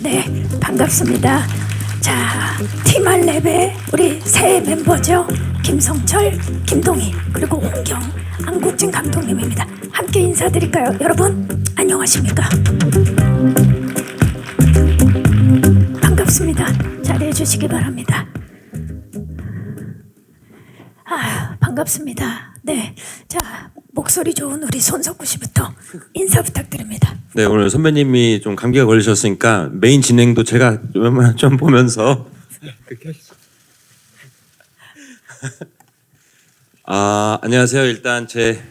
네, 반갑습니다. 자, 팀알랩의 우리 새 멤버죠. 김성철, 김동희, 그리고 홍경, 안국진 감독님입니다. 함께 인사드릴까요? 여러분, 안녕하십니까? 반갑습니다. 자리해 주시기 바랍니다. 반갑습니다. 네, 자, 목소리 좋은 우리 손석구 씨부터 인사 부탁드립니다. 네, 오늘 선배님이 좀 감기가 걸리셨으니까 메인 진행도 제가 웬만하면 좀 보면서 안녕하세요. 일단 제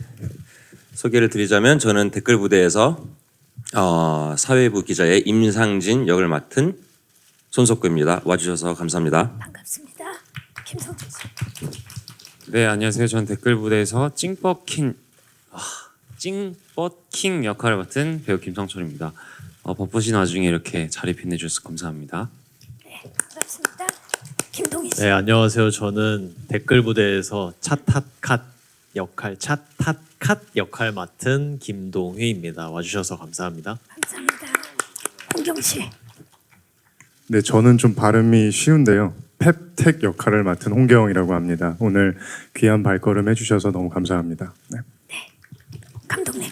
소개를 드리자면 저는 댓글 부대에서 사회부 기자의 임상진 역을 맡은 손석구입니다. 와주셔서 감사합니다. 반갑습니다. 김성철 씨. 네, 안녕하세요. 전 댓글 부대에서 찡뻗킹 역할을 맡은 배우 김성철입니다. 바쁘신 와중에 이렇게 자리 빛내주셔서 감사합니다. 네, 반갑습니다. 김동희 씨. 네, 안녕하세요. 저는 댓글 부대에서 차탓캇 역할 맡은 김동휘입니다. 와주셔서 감사합니다. 감사합니다. 홍경 씨. 네, 저는 좀 발음이 쉬운데요. 펩텍 역할을 맡은 홍경이라고 합니다. 오늘 귀한 발걸음 해주셔서 너무 감사합니다. 네. 감독님.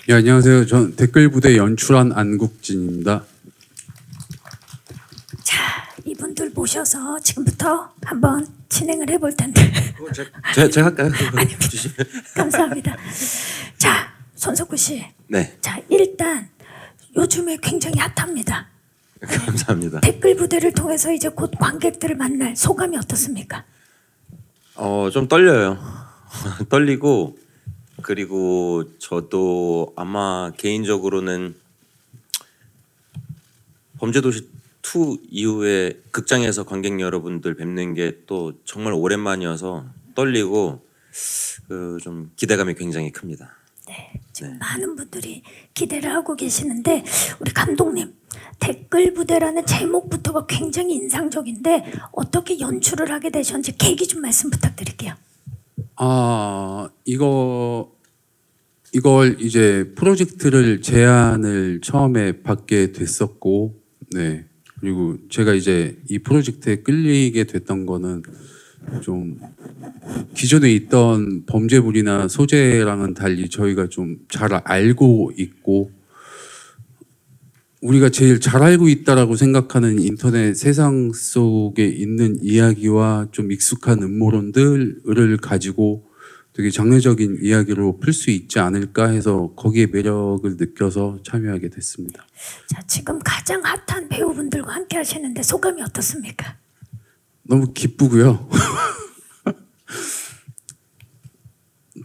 예, 안녕하세요. 전 댓글 부대 연출한 안국진입니다. 자, 이분들 모셔서 지금부터 한번 진행을 해볼 텐데. 제가 할까요? 감사합니다. 자, 손석구 씨. 네, 자, 일단 요즘에 굉장히 핫합니다. 감사합니다. 댓글 부대를 통해서 이제 곧 관객들을 만날 소감이 어떻습니까? 좀 떨려요. 떨리고 그리고 저도 아마 개인적으로는 범죄도시 2 이후에 극장에서 관객 여러분들 뵙는 게 또 정말 오랜만이어서 떨리고 좀 기대감이 굉장히 큽니다. 네, 지금 많은 분들이 기대를 하고 계시는데 우리 감독님 댓글 부대라는 제목부터가 굉장히 인상적인데 어떻게 연출을 하게 되셨는지 계기 좀 말씀 부탁드릴게요. 이걸 이제 프로젝트를 제안을 처음에 받게 됐었고, 네. 그리고 제가 이제 이 프로젝트에 끌리게 됐던 거는 좀 기존에 있던 범죄물이나 소재랑은 달리 저희가 좀 잘 알고 있고 우리가 제일 잘 알고 있다라고 생각하는 인터넷 세상 속에 있는 이야기와 좀 익숙한 음모론들을 가지고 되게 장르적인 이야기로 풀 수 있지 않을까 해서 거기에 매력을 느껴서 참여하게 됐습니다. 자, 지금 가장 핫한 배우분들과 함께 하시는데 소감이 어떻습니까? 너무 기쁘고요.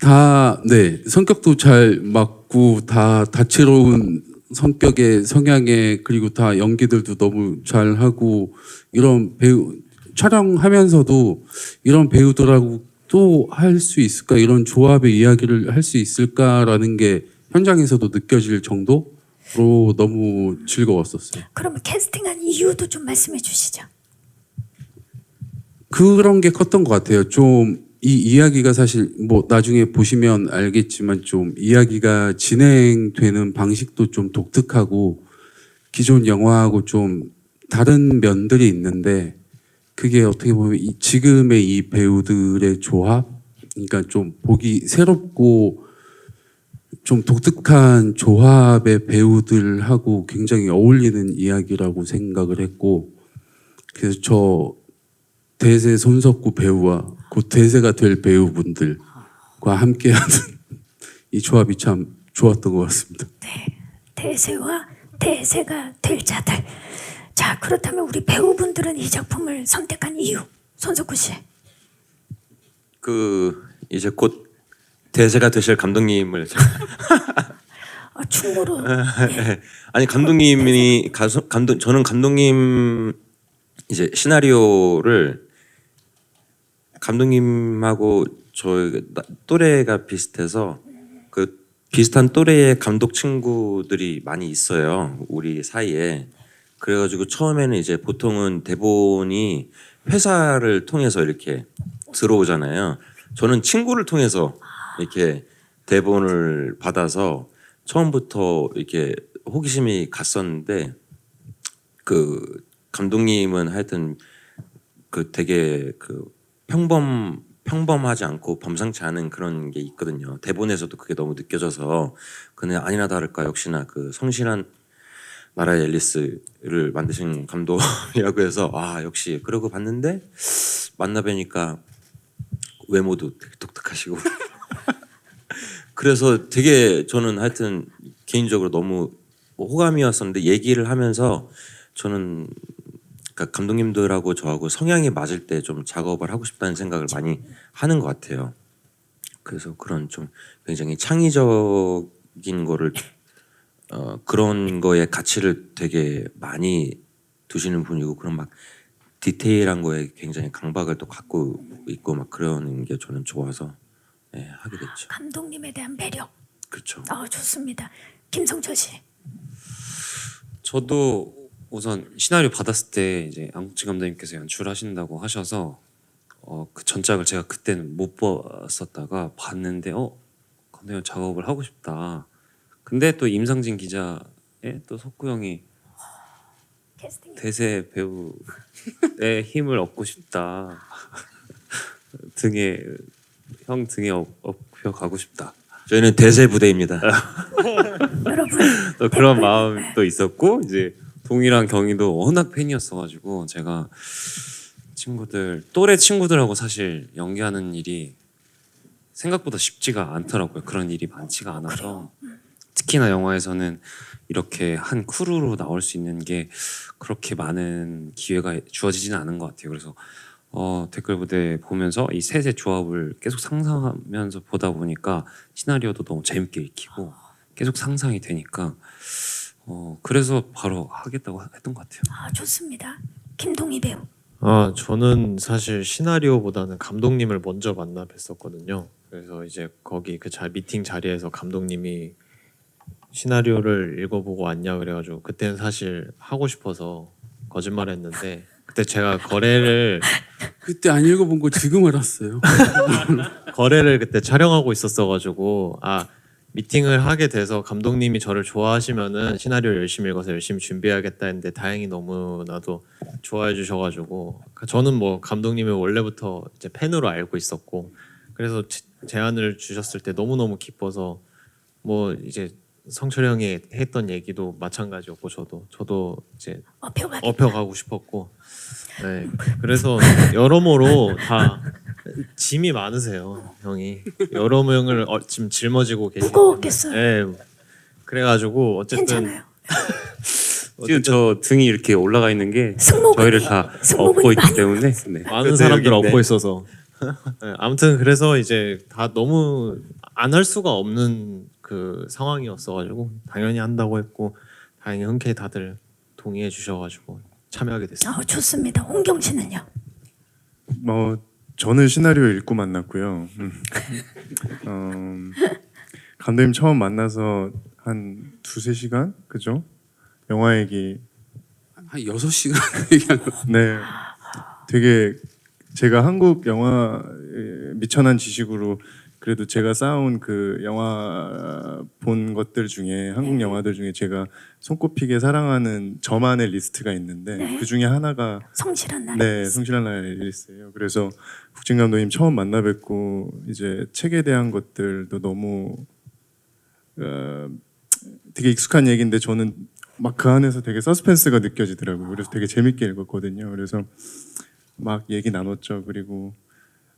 다, 네, 성격도 잘 맞고 다 다채로운 성격의 성향에 그리고 다 연기들도 너무 잘하고 이런 배우 촬영하면서도 이런 배우들하고 또 할 수 있을까 이런 조합의 이야기를 할 수 있을까라는 게 현장에서도 느껴질 정도로 너무 즐거웠었어요. 그러면 캐스팅한 이유도 좀 말씀해 주시죠. 그런 게 컸던 것 같아요. 좀 이 이야기가 사실 뭐 나중에 보시면 알겠지만 좀 이야기가 진행되는 방식도 좀 독특하고 기존 영화하고 좀 다른 면들이 있는데 그게 어떻게 보면 지금의 이 배우들의 조합, 그러니까 좀 보기 새롭고 좀 독특한 조합의 배우들하고 굉장히 어울리는 이야기라고 생각을 했고 그래서 저 대세 손석구 배우와 곧 대세가 될 배우분들과 함께하는 이 조합이 참 좋았던 것 같습니다. 네, 대세와 대세가 될 자들. 자, 그렇다면 우리 배우분들은 이 작품을 선택한 이유, 손석구 씨. 이제 곧 대세가 되실 감독님을 충무로. 아니 감독님이 저는 감독님 이제 시나리오를 감독님하고 저 또래가 비슷해서 그 비슷한 또래의 감독 친구들이 많이 있어요 우리 사이에. 그래가지고 처음에는 이제 보통은 대본이 회사를 통해서 이렇게 들어오잖아요. 저는 친구를 통해서 이렇게 대본을 받아서 처음부터 이렇게 호기심이 갔었는데 그 감독님은 하여튼 그 되게 그 평범하지 않고 범상치 않은 그런 게 있거든요. 대본에서도 그게 너무 느껴져서 그는 아니나 다를까 역시나 그 성실한 나라의 앨리스를 만드신 감독이라고 해서 아 역시 그러고 봤는데 만나 뵈니까 외모도 되게 독특하시고 그래서 되게 저는 하여튼 개인적으로 너무 호감이었었는데 얘기를 하면서 저는 그러니까 감독님들하고 저하고 성향이 맞을 때 좀 작업을 하고 싶다는 생각을 많이 하는 것 같아요. 그래서 그런 좀 굉장히 창의적인 거를 그런 거에 가치를 되게 많이 두시는 분이고 그런 막 디테일한 거에 굉장히 강박을 또 갖고 있고 막 그러는 게 저는 좋아서 예, 하게 됐죠. 감독님에 대한 매력. 그렇죠. 좋습니다. 김성철 씨. 저도 우선 시나리오 받았을 때 이제 안국진 감독님께서 연출하신다고 하셔서 그 전작을 제가 그때는 못 봤었다가 봤는데 감독님 작업을 하고 싶다. 근데 또 임상진 기자의 또 석구 형이 캐스팅. 대세 배우의 힘을 얻고 싶다. 형 등에 업혀 가고 싶다. 저희는 대세 부대입니다. 여러분 또 그런 마음도 있었고 이제 동이랑 경희도 워낙 팬이었어가지고 제가 또래 친구들하고 사실 연기하는 일이 생각보다 쉽지가 않더라고요. 그런 일이 많지가 않아서 특히나 영화에서는 이렇게 한 크루로 나올 수 있는 게 그렇게 많은 기회가 주어지지는 않은 것 같아요. 그래서 댓글 부대 보면서 이 셋의 조합을 계속 상상하면서 보다 보니까 시나리오도 너무 재밌게 읽히고 계속 상상이 되니까 그래서 바로 하겠다고 했던 것 같아요. 좋습니다. 김동희 배우. 저는 사실 시나리오보다는 감독님을 먼저 만나 뵀었거든요. 그래서 이제 거기 그 미팅 자리에서 감독님이 시나리오를 읽어보고 왔냐 그래가지고 그때는 사실 하고 싶어서 거짓말했는데 그때 제가 그때 안 읽어본 거 지금 알았어요. 거래를 그때 촬영하고 있었어가지고 미팅을 하게 돼서 감독님이 저를 좋아하시면은 시나리오 열심히 읽어서 열심히 준비해야겠다 했는데 다행히 너무나도 좋아해 주셔가지고 저는 뭐 감독님을 원래부터 이제 팬으로 알고 있었고 그래서 제안을 주셨을 때 너무너무 기뻐서 뭐 이제 성철 형이 했던 얘기도 마찬가지였고 저도 이제 업혀가고 싶었고 네 그래서 여러모로 다 짐이 많으세요 형이 여러 명을 지금 짊어지고 계시고 무거웠겠어요. 네 그래가지고 어쨌든 괜찮아요. 지금 저 등이 이렇게 올라가 있는 게 승모근이- 저희를 다 승모근이 업고 있기 많이 때문에 네. 많은 사람들 업고 있어서 네, 아무튼 그래서 이제 다 너무 안 할 수가 없는 그 상황이었어가지고 당연히 한다고 했고 다행히 흔쾌히 다들 동의해 주셔가지고 참여하게 됐습니다. 좋습니다. 홍경 씨는요? 저는 시나리오 읽고 만났고요. 감독님 처음 만나서 한 2-3시간 그죠? 영화 얘기 한 6시간 얘기한 거. 네, 되게 제가 한국 영화에 미천한 지식으로 그래도 제가 쌓아온 그 영화 본 것들 중에 한국 영화들 중에 제가 손꼽히게 사랑하는 저만의 리스트가 있는데 그 중에 하나가 성실한 날. 네, 성실한 날 앨리스예요. 그래서 국진 감독님 처음 만나 뵙고 이제 책에 대한 것들도 너무 되게 익숙한 얘기인데 저는 막 그 안에서 되게 서스펜스가 느껴지더라고요. 그래서 되게 재밌게 읽었거든요. 그래서 막 얘기 나눴죠. 그리고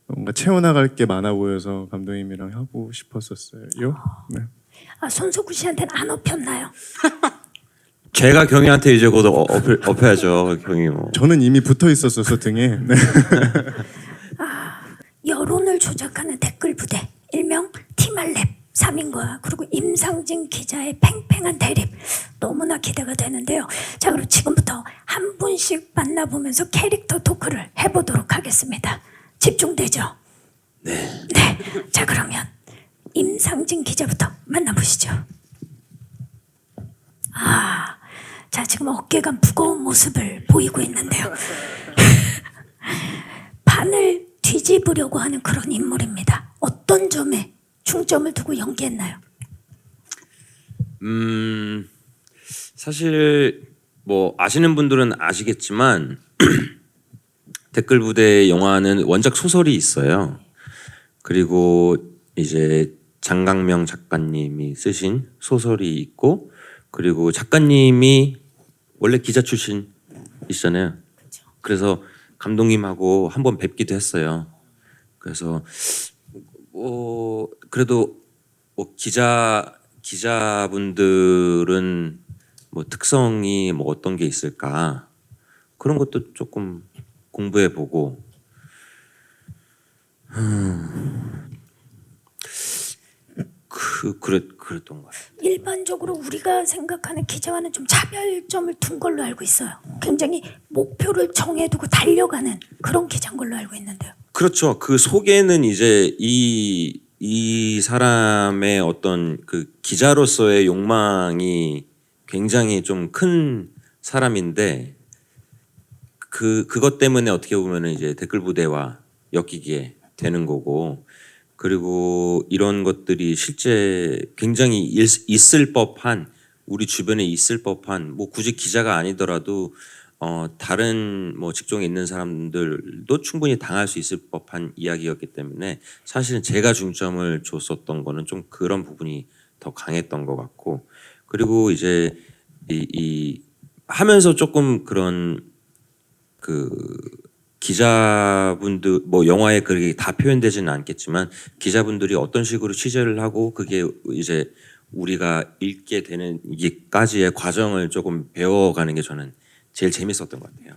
뭔가 채워나갈 게 많아 보여서 감독님이랑 하고 싶었었어요. 네. 손석구 씨한테는 안 업혔나요? 제가 경희한테 이제 곧 업혀야죠. 경희 뭐. 저는 이미 붙어 있었어서 등에. 네. 여론을 조작하는 댓글 부대 일명 티말랩 3인과 그리고 임상진 기자의 팽팽한 대립 너무나 기대가 되는데요. 자, 그럼 지금부터 한 분씩 만나보면서 캐릭터 토크를 해보도록 하겠습니다. 집중되죠? 네. 자, 그러면 임상진 기자부터 만나보시죠. 자, 지금 어깨가 무거운 모습을 보이고 있는데요. 판을 뒤집으려고 하는 그런 인물입니다. 어떤 점에 중점을 두고 연기했나요? 사실 뭐 아시는 분들은 아시겠지만 댓글 부대 영화는 원작 소설이 있어요. 그리고 이제 장강명 작가님이 쓰신 소설이 있고, 그리고 작가님이 원래 기자 출신이시잖아요. 그래서 감독님하고 한번 뵙기도 했어요. 그래서 그래도 뭐 기자분들은 뭐 특성이 뭐 어떤 게 있을까, 그런 것도 조금 공부해 보고 그랬던 것 같아요. 일반적으로 우리가 생각하는 기자와는 좀 차별점을 둔 걸로 알고 있어요. 굉장히 목표를 정해두고 달려가는 그런 기자인 걸로 알고 있는데요. 그렇죠. 그 속에는 이제 이 사람의 어떤 그 기자로서의 욕망이 굉장히 좀 큰 사람인데, 그것 때문에 어떻게 보면은 이제 댓글 부대와 엮이게 되는 거고, 그리고 이런 것들이 실제 굉장히 있을 법한, 우리 주변에 있을 법한, 뭐 굳이 기자가 아니더라도 다른 뭐 직종에 있는 사람들도 충분히 당할 수 있을 법한 이야기였기 때문에 사실은 제가 중점을 줬었던 거는 좀 그런 부분이 더 강했던 것 같고, 그리고 이제 이 하면서 조금 그런 그 기자분들, 뭐 영화에 그게 다 표현되지는 않겠지만 기자분들이 어떤 식으로 취재를 하고 그게 이제 우리가 읽게 되는 이게까지의 과정을 조금 배워가는 게 저는 제일 재밌었던 것 같아요.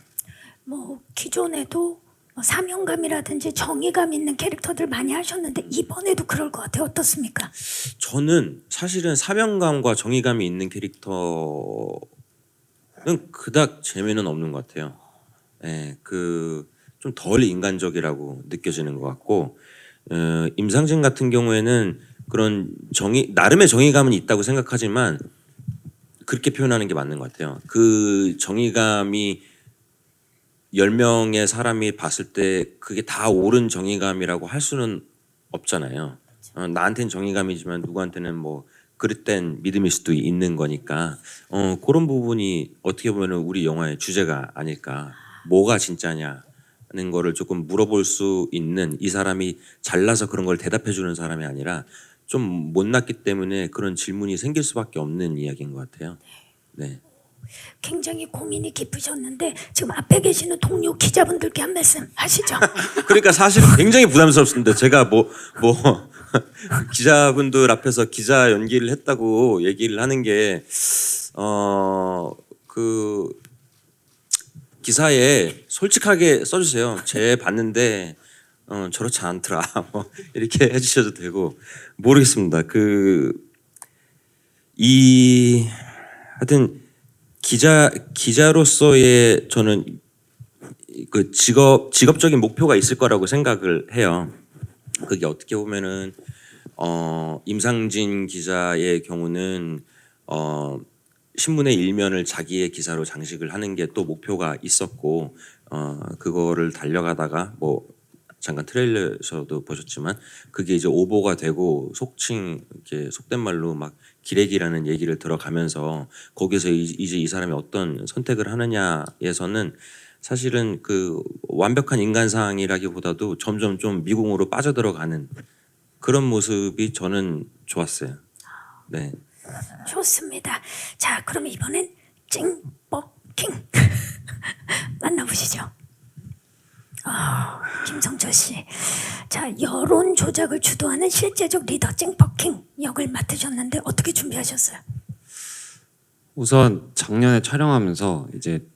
뭐 기존에도 뭐 사명감이라든지 정의감 있는 캐릭터들 많이 하셨는데 이번에도 그럴 것 같아요. 어떻습니까? 저는 사실은 사명감과 정의감이 있는 캐릭터는 그닥 재미는 없는 것 같아요. 예, 그 좀 덜 인간적이라고 느껴지는 것 같고, 임상진 같은 경우에는 그런 나름의 정의감은 있다고 생각하지만 그렇게 표현하는 게 맞는 것 같아요. 그 정의감이 10명의 사람이 봤을 때 그게 다 옳은 정의감이라고 할 수는 없잖아요. 나한테는 정의감이지만 누구한테는 뭐 그릇된 믿음일 수도 있는 거니까 그런 부분이 어떻게 보면 우리 영화의 주제가 아닐까. 뭐가 진짜냐는 거를 조금 물어볼 수 있는, 이 사람이 잘나서 그런 걸 대답해 주는 사람이 아니라 좀 못났기 때문에 그런 질문이 생길 수밖에 없는 이야기인 것 같아요. 네. 굉장히 고민이 깊으셨는데 지금 앞에 계시는 동료 기자분들께 한 말씀 하시죠. 그러니까 사실 굉장히 부담스럽습니다. 제가 뭐 기자분들 앞에서 기자 연기를 했다고 얘기를 하는 게 그 기사에 솔직하게 써주세요. 제 봤는데 저렇지 않더라. 뭐 이렇게 해주셔도 되고, 모르겠습니다. 하여튼 기자로서의 저는 그 직업적인 목표가 있을 거라고 생각을 해요. 그게 어떻게 보면은 임상진 기자의 경우는 신문의 일면을 자기의 기사로 장식을 하는 게 또 목표가 있었고, 그거를 달려가다가 뭐 잠깐 트레일러에서도 보셨지만 그게 이제 오보가 되고 이렇게 속된 말로 막 기레기라는 얘기를 들어가면서 거기서 이제 이 사람이 어떤 선택을 하느냐에서는 사실은 그 완벽한 인간상이라기보다도 점점 좀 미궁으로 빠져들어가는 그런 모습이 저는 좋았어요. 네. 좋습니다. 자, 그럼 이번엔 찡뻑킹 만나보시죠. 김성철 씨. 자, 여론 조작을 주도하는 실제적 리더 찡뻑킹 역을 맡으셨는데 어떻게 준비하셨어요? 우선 작년에 촬영하면서 이제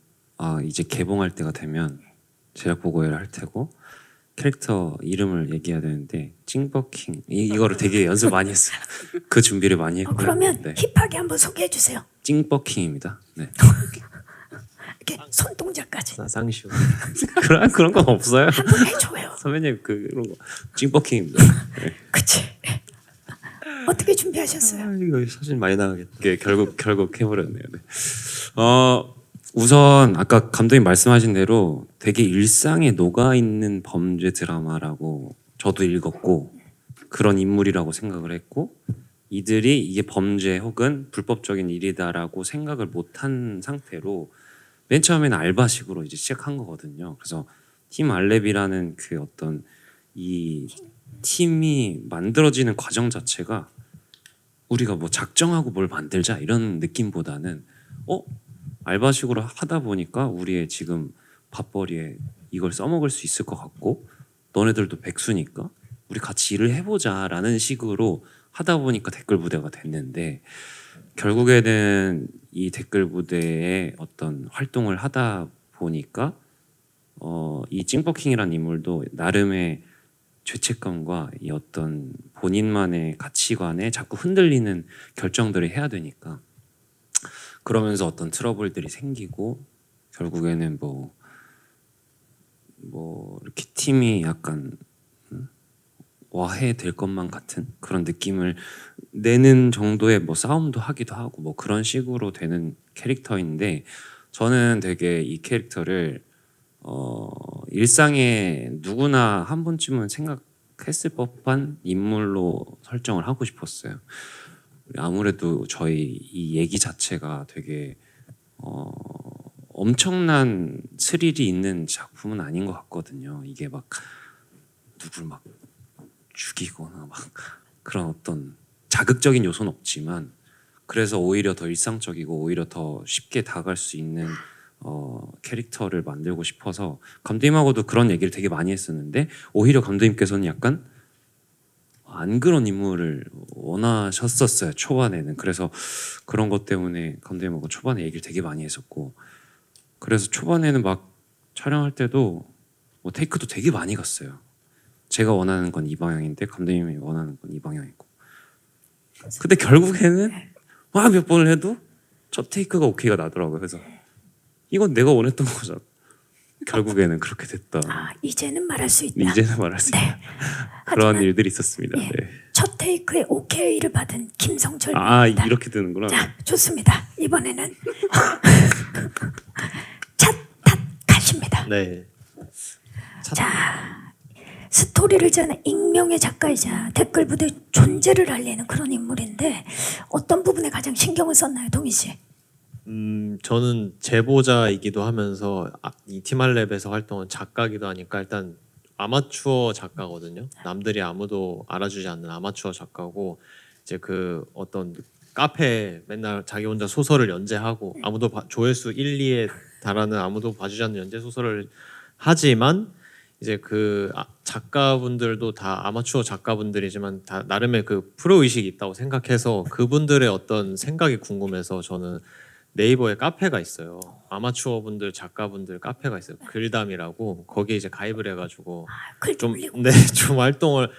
개봉할 때가 되면 제작 보고회를 할 테고 캐릭터 이름을 얘기해야 되는데 찡버킹 이거를 되게 연습 많이 했어요. 그 준비를 많이 했고요. 그러면 네. 힙하게 한번 소개해 주세요. 찡버킹입니다. 네. 이렇게 손동작까지 쌍시오. 그런 건 없어요. 한번 해줘요. 선배님 그런 거 찡버킹입니다. 네. 그치? 어떻게 준비하셨어요? 이거 사진 많이 나가겠다. 이게 결국 해버렸네요. 네. 우선 아까 감독님 말씀하신 대로 되게 일상에 녹아 있는 범죄 드라마라고 저도 읽었고 그런 인물이라고 생각을 했고, 이들이 이게 범죄 혹은 불법적인 일이다라고 생각을 못한 상태로 맨 처음에는 알바식으로 이제 시작한 거거든요. 그래서 팀 알렙이라는 그 어떤 이 팀이 만들어지는 과정 자체가 우리가 뭐 작정하고 뭘 만들자 이런 느낌보다는 알바식으로 하다 보니까 우리의 지금 밥벌이에 이걸 써먹을 수 있을 것 같고 너네들도 백수니까 우리 같이 일을 해보자라는 식으로 하다 보니까 댓글 부대가 됐는데 결국에는 이 댓글 부대의 어떤 활동을 하다 보니까 이 찡버킹이라는 인물도 나름의 죄책감과 이 어떤 본인만의 가치관에 자꾸 흔들리는 결정들을 해야 되니까 그러면서 어떤 트러블들이 생기고 결국에는 뭐 이렇게 팀이 약간 와해될 것만 같은 그런 느낌을 내는 정도의 뭐 싸움도 하기도 하고 뭐 그런 식으로 되는 캐릭터인데 저는 되게 이 캐릭터를 일상에 누구나 한 번쯤은 생각했을 법한 인물로 설정을 하고 싶었어요. 아무래도 저희 이 얘기 자체가 되게 엄청난 스릴이 있는 작품은 아닌 것 같거든요. 이게 막 누굴 막 죽이거나 막 그런 어떤 자극적인 요소는 없지만 그래서 오히려 더 일상적이고 오히려 더 쉽게 다가갈 수 있는 캐릭터를 만들고 싶어서 감독님하고도 그런 얘기를 되게 많이 했었는데 오히려 감독님께서는 약간 안 그런 인물을 원하셨었어요 초반에는. 그래서 그런 것 때문에 감독님하고 초반에 얘기를 되게 많이 했었고 그래서 초반에는 막 촬영할 때도 뭐 테이크도 되게 많이 갔어요. 제가 원하는 건 이 방향인데 감독님이 원하는 건 이 방향이고 근데 결국에는 막 몇 번을 해도 첫 테이크가 오케이가 나더라고요. 그래서 이건 내가 원했던 거잖아. 결국에는 그렇게 됐다. 이제는 말할 수 있다. 이제는 말할 수 있다. 네. 그런 하지만, 일들이 있었습니다. 예, 네. 첫 테이크에 오케이를 받은 김성철 아 배우입니다. 이렇게 되는구나. 자, 좋습니다. 이번에는 찻탓 가십니다. 네. 자, 스토리를 짜는 익명의 작가이자 댓글 부대 존재를 알리는 그런 인물인데 어떤 부분에 가장 신경을 썼나요, 동희 씨? 저는 제보자이기도 하면서 이 티말랩에서 활동한 작가기도 하니까 일단 아마추어 작가거든요. 남들이 아무도 알아주지 않는 아마추어 작가고 이제 그 어떤 카페에 맨날 자기 혼자 소설을 연재하고 아무도 조회수 1, 2에 달하는 아무도 봐주지 않는 연재 소설을 하지만 이제 그 작가분들도 다 아마추어 작가분들이지만 다 나름의 그 프로 의식이 있다고 생각해서 그분들의 어떤 생각이 궁금해서 저는 네이버에 카페가 있어요. 아마추어 분들 작가분들 카페가 있어요. 글담이라고 거기에 이제 가입을 해가지고 글 좀 올리고. 네, 좀 활동을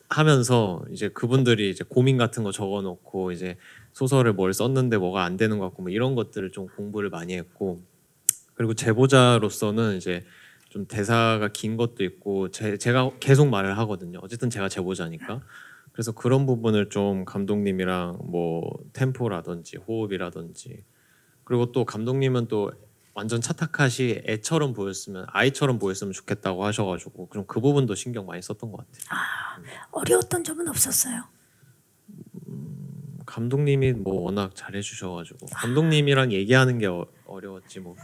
하면서 이제 그분들이 이제 고민 같은 거 적어놓고 이제 소설을 뭘 썼는데 뭐가 안 되는 것 같고 뭐 이런 것들을 좀 공부를 많이 했고 그리고 제보자로서는 이제 좀 대사가 긴 것도 있고 제가 계속 말을 하거든요. 어쨌든 제가 제보자니까. 그래서 그런 부분을 좀 감독님이랑 뭐 템포라든지 호흡이라든지 그리고 또 감독님은 또 완전 차타카시 애처럼 보였으면 아이처럼 보였으면 좋겠다고 하셔가지고 그럼 그 부분도 신경 많이 썼던 것 같아요. 어려웠던 점은 없었어요. 감독님이 뭐 워낙 잘해주셔가지고 감독님이랑 얘기하는 게 어려웠지 뭐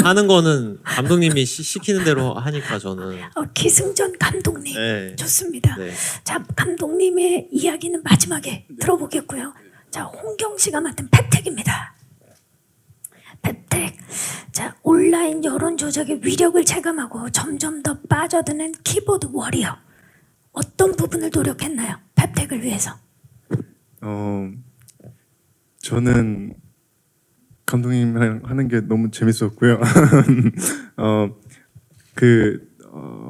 하는 거는 감독님이 시키는 대로 하니까 저는 기승전 감독님. 네. 좋습니다. 네. 자, 감독님의 이야기는 마지막에 들어보겠고요. 자, 홍경 씨가 맡은 펩텍입니다. 펩텍. 자, 온라인 여론 조작의 위력을 체감하고 점점 더 빠져드는 키보드 워리어. 어떤 부분을 노력했나요? 펩텍을 위해서. 저는 감독님이랑 하는 게 너무 재밌었고요.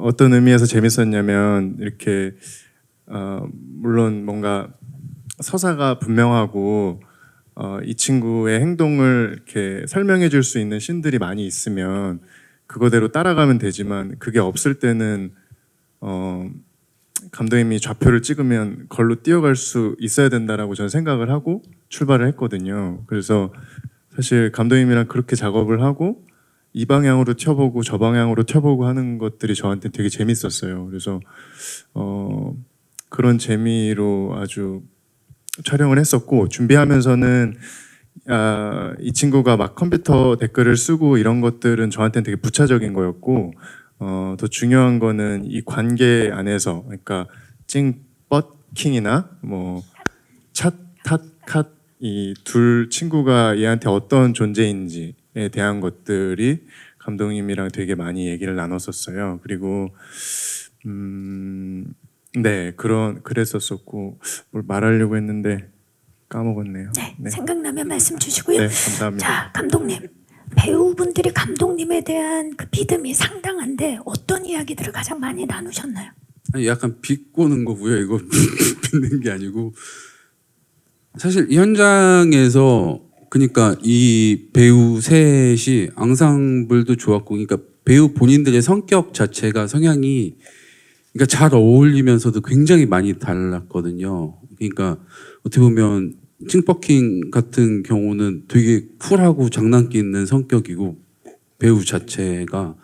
어떤 의미에서 재밌었냐면 이렇게 물론 뭔가 서사가 분명하고 이 친구의 행동을 이렇게 설명해 줄 수 있는 씬들이 많이 있으면 그거대로 따라가면 되지만 그게 없을 때는 감독님이 좌표를 찍으면 걸로 뛰어갈 수 있어야 된다라고 저는 생각을 하고 출발을 했거든요. 그래서 사실 감독님이랑 그렇게 작업을 하고 이 방향으로 튀어보고 저 방향으로 튀어보고 하는 것들이 저한테 되게 재밌었어요. 그래서 그런 재미로 아주 촬영을 했었고 준비하면서는 이 친구가 막 컴퓨터 댓글을 쓰고 이런 것들은 저한테는 되게 부차적인 거였고 더 중요한 거는 이 관계 안에서 그러니까 찡뻗킹이나 뭐 찻 이 둘 친구가 얘한테 어떤 존재인지에 대한 것들이 감독님이랑 되게 많이 얘기를 나눴었어요. 그리고 네 그랬었었고 뭘 말하려고 했는데 까먹었네요. 네, 생각나면 말씀 주시고요. 네, 감사합니다. 자, 감독님. 배우분들이 감독님에 대한 그 믿음이 상당한데 어떤 이야기들을 가장 많이 나누셨나요? 아니, 약간 비꼬는 거고요. 이거 빚는 게 아니고 사실 이 현장에서 그러니까 이 배우 셋이 앙상블도 좋았고, 그러니까 배우 본인들의 성격 자체가 성향이 그러니까 잘 어울리면서도 굉장히 많이 달랐거든요. 그러니까 어떻게 보면 찡버킹 같은 경우는 되게 쿨하고 장난기 있는 성격이고 배우 자체가,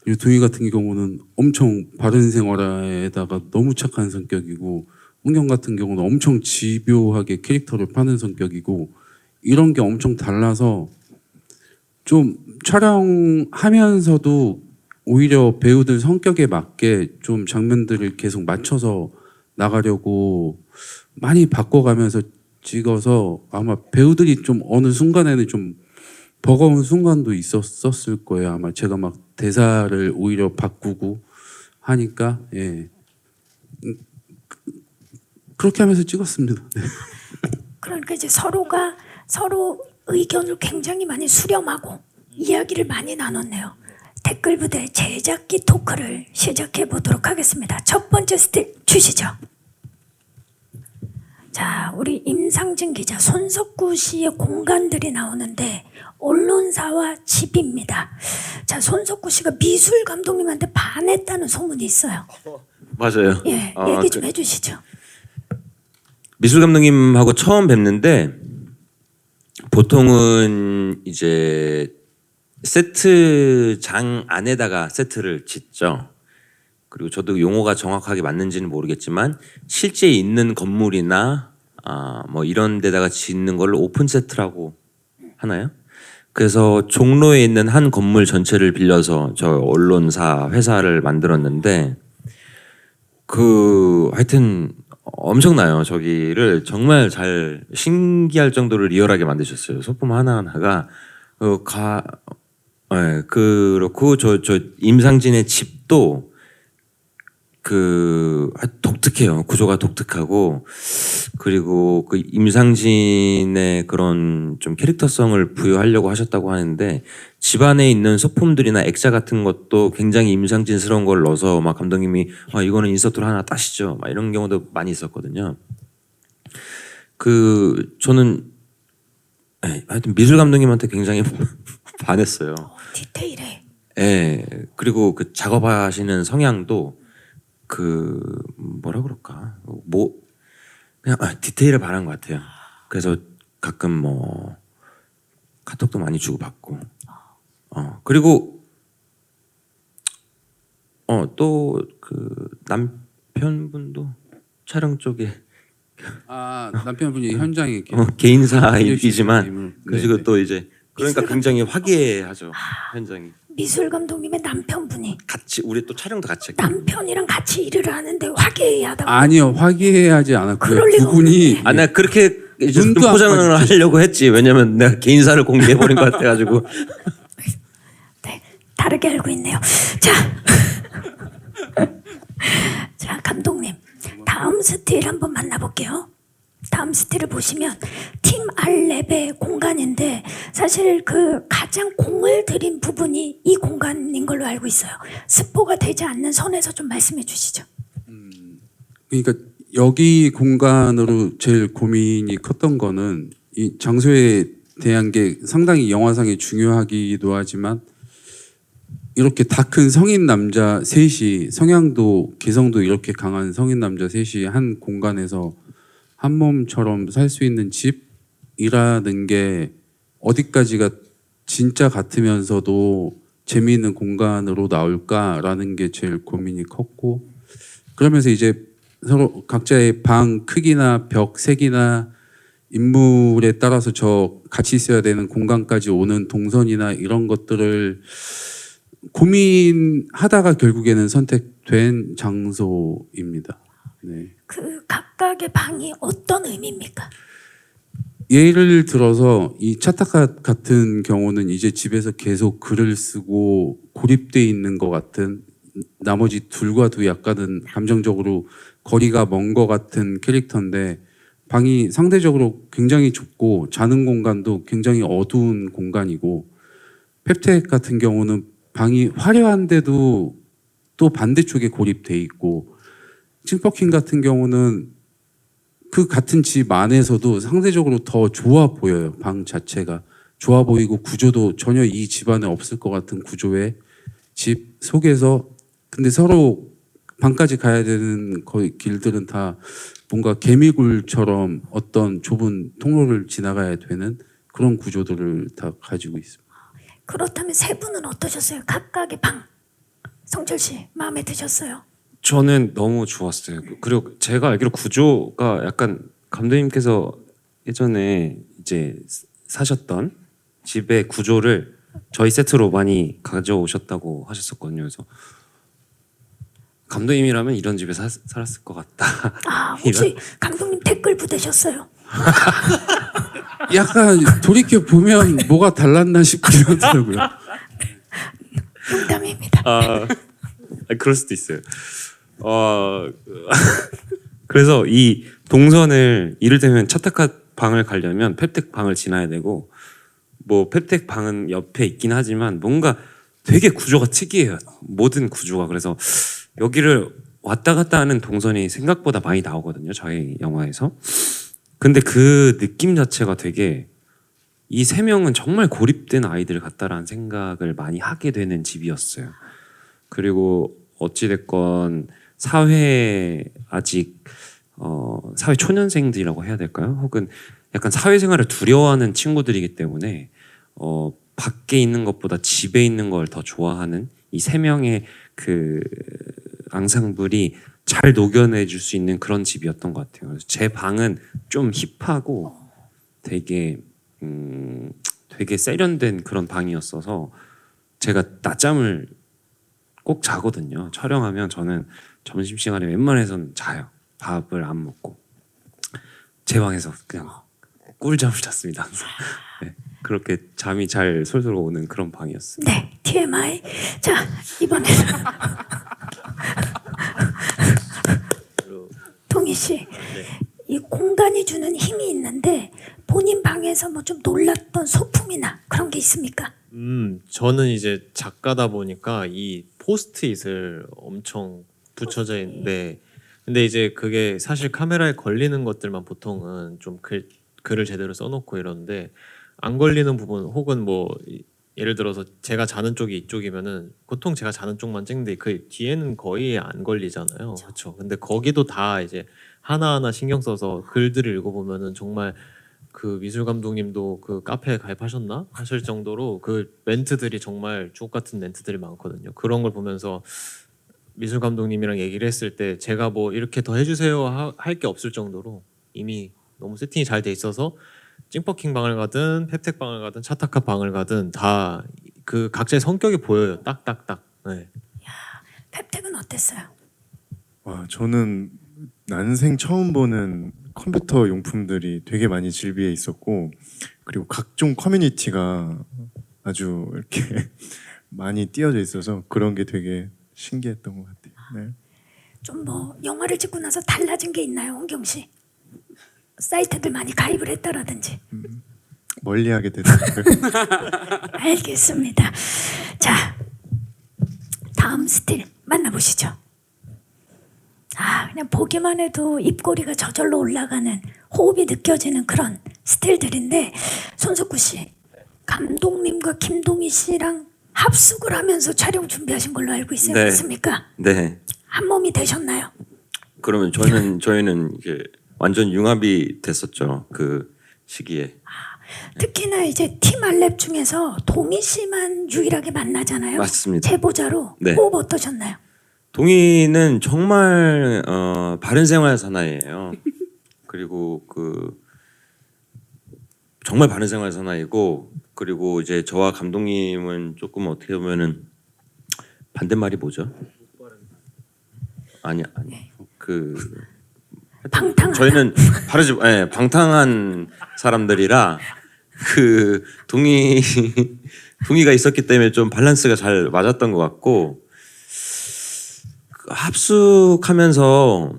그리고 동희 같은 경우는 엄청 바른 생활에다가 너무 착한 성격이고, 홍경 같은 경우는 엄청 집요하게 캐릭터를 파는 성격이고, 이런 게 엄청 달라서 좀 촬영하면서도 오히려 배우들 성격에 맞게 좀 장면들을 계속 맞춰서 나가려고 많이 바꿔가면서 찍어서 아마 배우들이 좀 어느 순간에는 좀 버거운 순간도 있었을 거예요. 아마 제가 막 대사를 오히려 바꾸고 하니까 예. 그렇게 하면서 찍었습니다. 네. 그러니까 이제 서로가 서로 의견을 굉장히 많이 수렴하고 이야기를 많이 나눴네요. 댓글 부대 제작기 토크를 시작해 보도록 하겠습니다. 첫 번째 스텝 주시죠. 자, 우리 임상진 기자, 손석구 씨의 공간들이 나오는데 언론사와 집입니다. 자, 손석구 씨가 미술 감독님한테 반했다는 소문이 있어요. 맞아요. 예, 아, 얘기 좀 해주시죠. 미술 감독님하고 처음 뵙는데 보통은 이제 세트장 안에다가 세트를 짓죠. 그리고 저도 용어가 정확하게 맞는지는 모르겠지만 실제 있는 건물이나 뭐 이런 데다가 짓는 걸 오픈 세트라고 하나요? 그래서 종로에 있는 한 건물 전체를 빌려서 저 언론사 회사를 만들었는데 하여튼 엄청나요. 저기를 정말 잘 신기할 정도로 리얼하게 만드셨어요. 소품 하나하나가 그렇고 저 임상진의 집도 독특해요. 구조가 독특하고, 그리고 그 임상진의 그런 좀 캐릭터성을 부여하려고 하셨다고 하는데 집 안에 있는 소품들이나 액자 같은 것도 굉장히 임상진스러운 걸 넣어서 막 감독님이 이거는 인서트로 하나 따시죠. 막 이런 경우도 많이 있었거든요. 저는 하여튼 미술 감독님한테 굉장히 반했어요. 디테일해. 예. 그리고 그 작업하시는 성향도 뭐라 그럴까? 그냥 디테일을 바란 것 같아요. 그래서 가끔 뭐 카톡도 많이 주고받고. 그리고 또 그 남편분도 촬영 쪽에 남편분이 현장에 개인사이지만 그리고 네. 또 이제 그러니까 굉장히 화기애애하죠. 현장이. 미술 감독님의 남편분이 같이 우리 또 촬영도 같이 했고. 남편이랑 같이 일을 하는데 화기애애하다고. 아니요, 화기애애하지 않았고요. 그럴 리가 부분이 나 그렇게 이제 좀 눈도 안 포장을 마주치지. 하려고 했지. 왜냐면 내가 개인사를 공개해 버린 것 같아가지고. 네, 다르게 알고 있네요. 자, 자 감독님, 다음 스틸 한번 만나볼게요. 다음 스틸을 보시면 팀 알랩의 공간인데 사실 그 가장 공을 들인 부분이 이 공간인 걸로 알고 있어요. 스포가 되지 않는 선에서 좀 말씀해 주시죠. 그러니까 여기 공간으로 제일 고민이 컸던 거는 이 장소에 대한 게 상당히 영화상에 중요하기도 하지만 이렇게 다 큰 성인 남자 셋이 성향도 개성도 이렇게 강한 성인 남자 셋이 한 공간에서 한 몸처럼 살 수 있는 집이라는 게 어디까지가 진짜 같으면서도 재미있는 공간으로 나올까라는 게 제일 고민이 컸고, 그러면서 이제 서로 각자의 방 크기나 벽 색이나 인물에 따라서 저 같이 있어야 되는 공간까지 오는 동선이나 이런 것들을 고민하다가 결국에는 선택된 장소입니다. 네. 그 각각의 방이 어떤 의미입니까? 예를 들어서 이 차타카 같은 경우는 이제 집에서 계속 글을 쓰고 고립돼 있는 것 같은, 나머지 둘과도 약간은 감정적으로 거리가 먼 것 같은 캐릭터인데, 방이 상대적으로 굉장히 좁고 자는 공간도 굉장히 어두운 공간이고, 펩텍 같은 경우는 방이 화려한데도 또 반대쪽에 고립돼 있고, 찡퍼킹 같은 경우는 그 같은 집 안에서도 상대적으로 더 좋아 보여요. 방 자체가 좋아 보이고 구조도 전혀 이 집안에 없을 것 같은 구조의 집 속에서, 근데 서로 방까지 가야 되는 거의 길들은 다 뭔가 개미굴처럼 어떤 좁은 통로를 지나가야 되는 그런 구조들을 다 가지고 있습니다. 그렇다면 세 분은 어떠셨어요? 각각의 방. 성철 씨 마음에 드셨어요? 저는 너무 좋았어요. 그리고 제가 알기로 구조가 약간 감독님께서 예전에 이제 사셨던 집의 구조를 저희 세트로 많이 가져오셨다고 하셨었거든요. 그래서 감독님이라면 이런 집에 살았을 것 같다. 아, 혹시 감독님 댓글 부대셨어요? 약간 돌이켜 보면 뭐가 달랐나 싶긴 하더라고요. 농담입니다. 그럴 수도 있어요. 그래서 이 동선을 이를테면 차타카 방을 가려면 펩텍 방을 지나야 되고, 뭐 펩텍 방은 옆에 있긴 하지만 뭔가 되게 구조가 특이해요. 모든 구조가. 그래서 여기를 왔다 갔다 하는 동선이 생각보다 많이 나오거든요. 저희 영화에서. 근데 그 느낌 자체가 되게, 이 세 명은 정말 고립된 아이들 같다라는 생각을 많이 하게 되는 집이었어요. 그리고 어찌됐건 사회 아직 사회 초년생들이라고 해야 될까요? 혹은 약간 사회생활을 두려워하는 친구들이기 때문에 밖에 있는 것보다 집에 있는 걸 더 좋아하는 이 세 명의 그 앙상블이 잘 녹여내줄 수 있는 그런 집이었던 것 같아요. 그래서 제 방은 좀 힙하고 되게 되게 세련된 그런 방이었어서 제가 낮잠을 꼭 자거든요. 촬영하면 저는 점심시간에 웬만해서는 자요. 밥을 안 먹고 제 방에서 그냥 꿀잠을 잤습니다. 항상. 네, 그렇게 잠이 잘 솔솔 오는 그런 방이었어요. 네, TMI. 자, 이번에는 동희 씨, 이 공간이 주는 힘이 있는데 본인 방에서 뭐 좀 놀랐던 소품이나 그런 게 있습니까? 저는 이제 작가다 보니까 이 포스트잇을 엄청 붙여져 있는데, 근데 이제 그게 사실 카메라에 걸리는 것들만 보통은 좀 글을 제대로 써놓고 이러는데, 안 걸리는 부분 혹은 뭐 예를 들어서 제가 자는 쪽이 이쪽이면은 보통 제가 자는 쪽만 찍는데 그 뒤에는 거의 안 걸리잖아요. 그렇죠. 근데 거기도 다 이제 하나하나 신경 써서 글들을 읽어보면은 정말 그 미술 감독님도 그 카페에 가입하셨나 하실 정도로 그 멘트들이 정말 주옥 같은 멘트들이 많거든요. 그런 걸 보면서 미술 감독님이랑 얘기를 했을 때 제가 뭐 이렇게 더 해주세요 할 게 없을 정도로 이미 너무 세팅이 잘 돼 있어서 찡퍼킹 방을 가든 펩텍 방을 가든 차타카 방을 가든 다 그 각자의 성격이 보여요. 딱딱딱. 네. 펩텍은 어땠어요? 와, 저는 난생 처음 보는 컴퓨터 용품들이 되게 많이 질비해 있었고, 그리고 각종 커뮤니티가 아주 이렇게 많이 띄어져 있어서 그런 게 되게 신기했던 것 같아요. 네. 좀 뭐 영화를 찍고 나서 달라진 게 있나요, 홍경 씨? 사이트들 많이 가입을 했다라든지. 멀리하게 되더라고요. 알겠습니다. 자, 다음 스틸 만나보시죠. 아, 그냥 보기만 해도 입꼬리가 저절로 올라가는, 호흡이 느껴지는 그런 스틸들인데, 손석구 씨, 감독님과 김동희 씨랑 합숙을 하면서 촬영 준비하신 걸로 알고 있어요. 네. 맞습니까? 네. 한 몸이 되셨나요? 그러면 저희는 이게 완전 융합이 됐었죠. 그 시기에. 특히나 이제 팀 알랩 중에서 동희 씨만 유일하게 만나잖아요. 맞습니다. 제보자로. 네. 호흡 어떠셨나요? 동희는 정말 바른 생활 사나이예요. 그리고 정말 바른 생활 사나이고, 그리고 이제 저와 감독님은 조금 어떻게 보면은 반대말이 뭐죠? 아니 방탕하다. 저희는 방탕한 사람들이라 동의가 있었기 때문에 좀 밸런스가 잘 맞았던 것 같고, 합숙하면서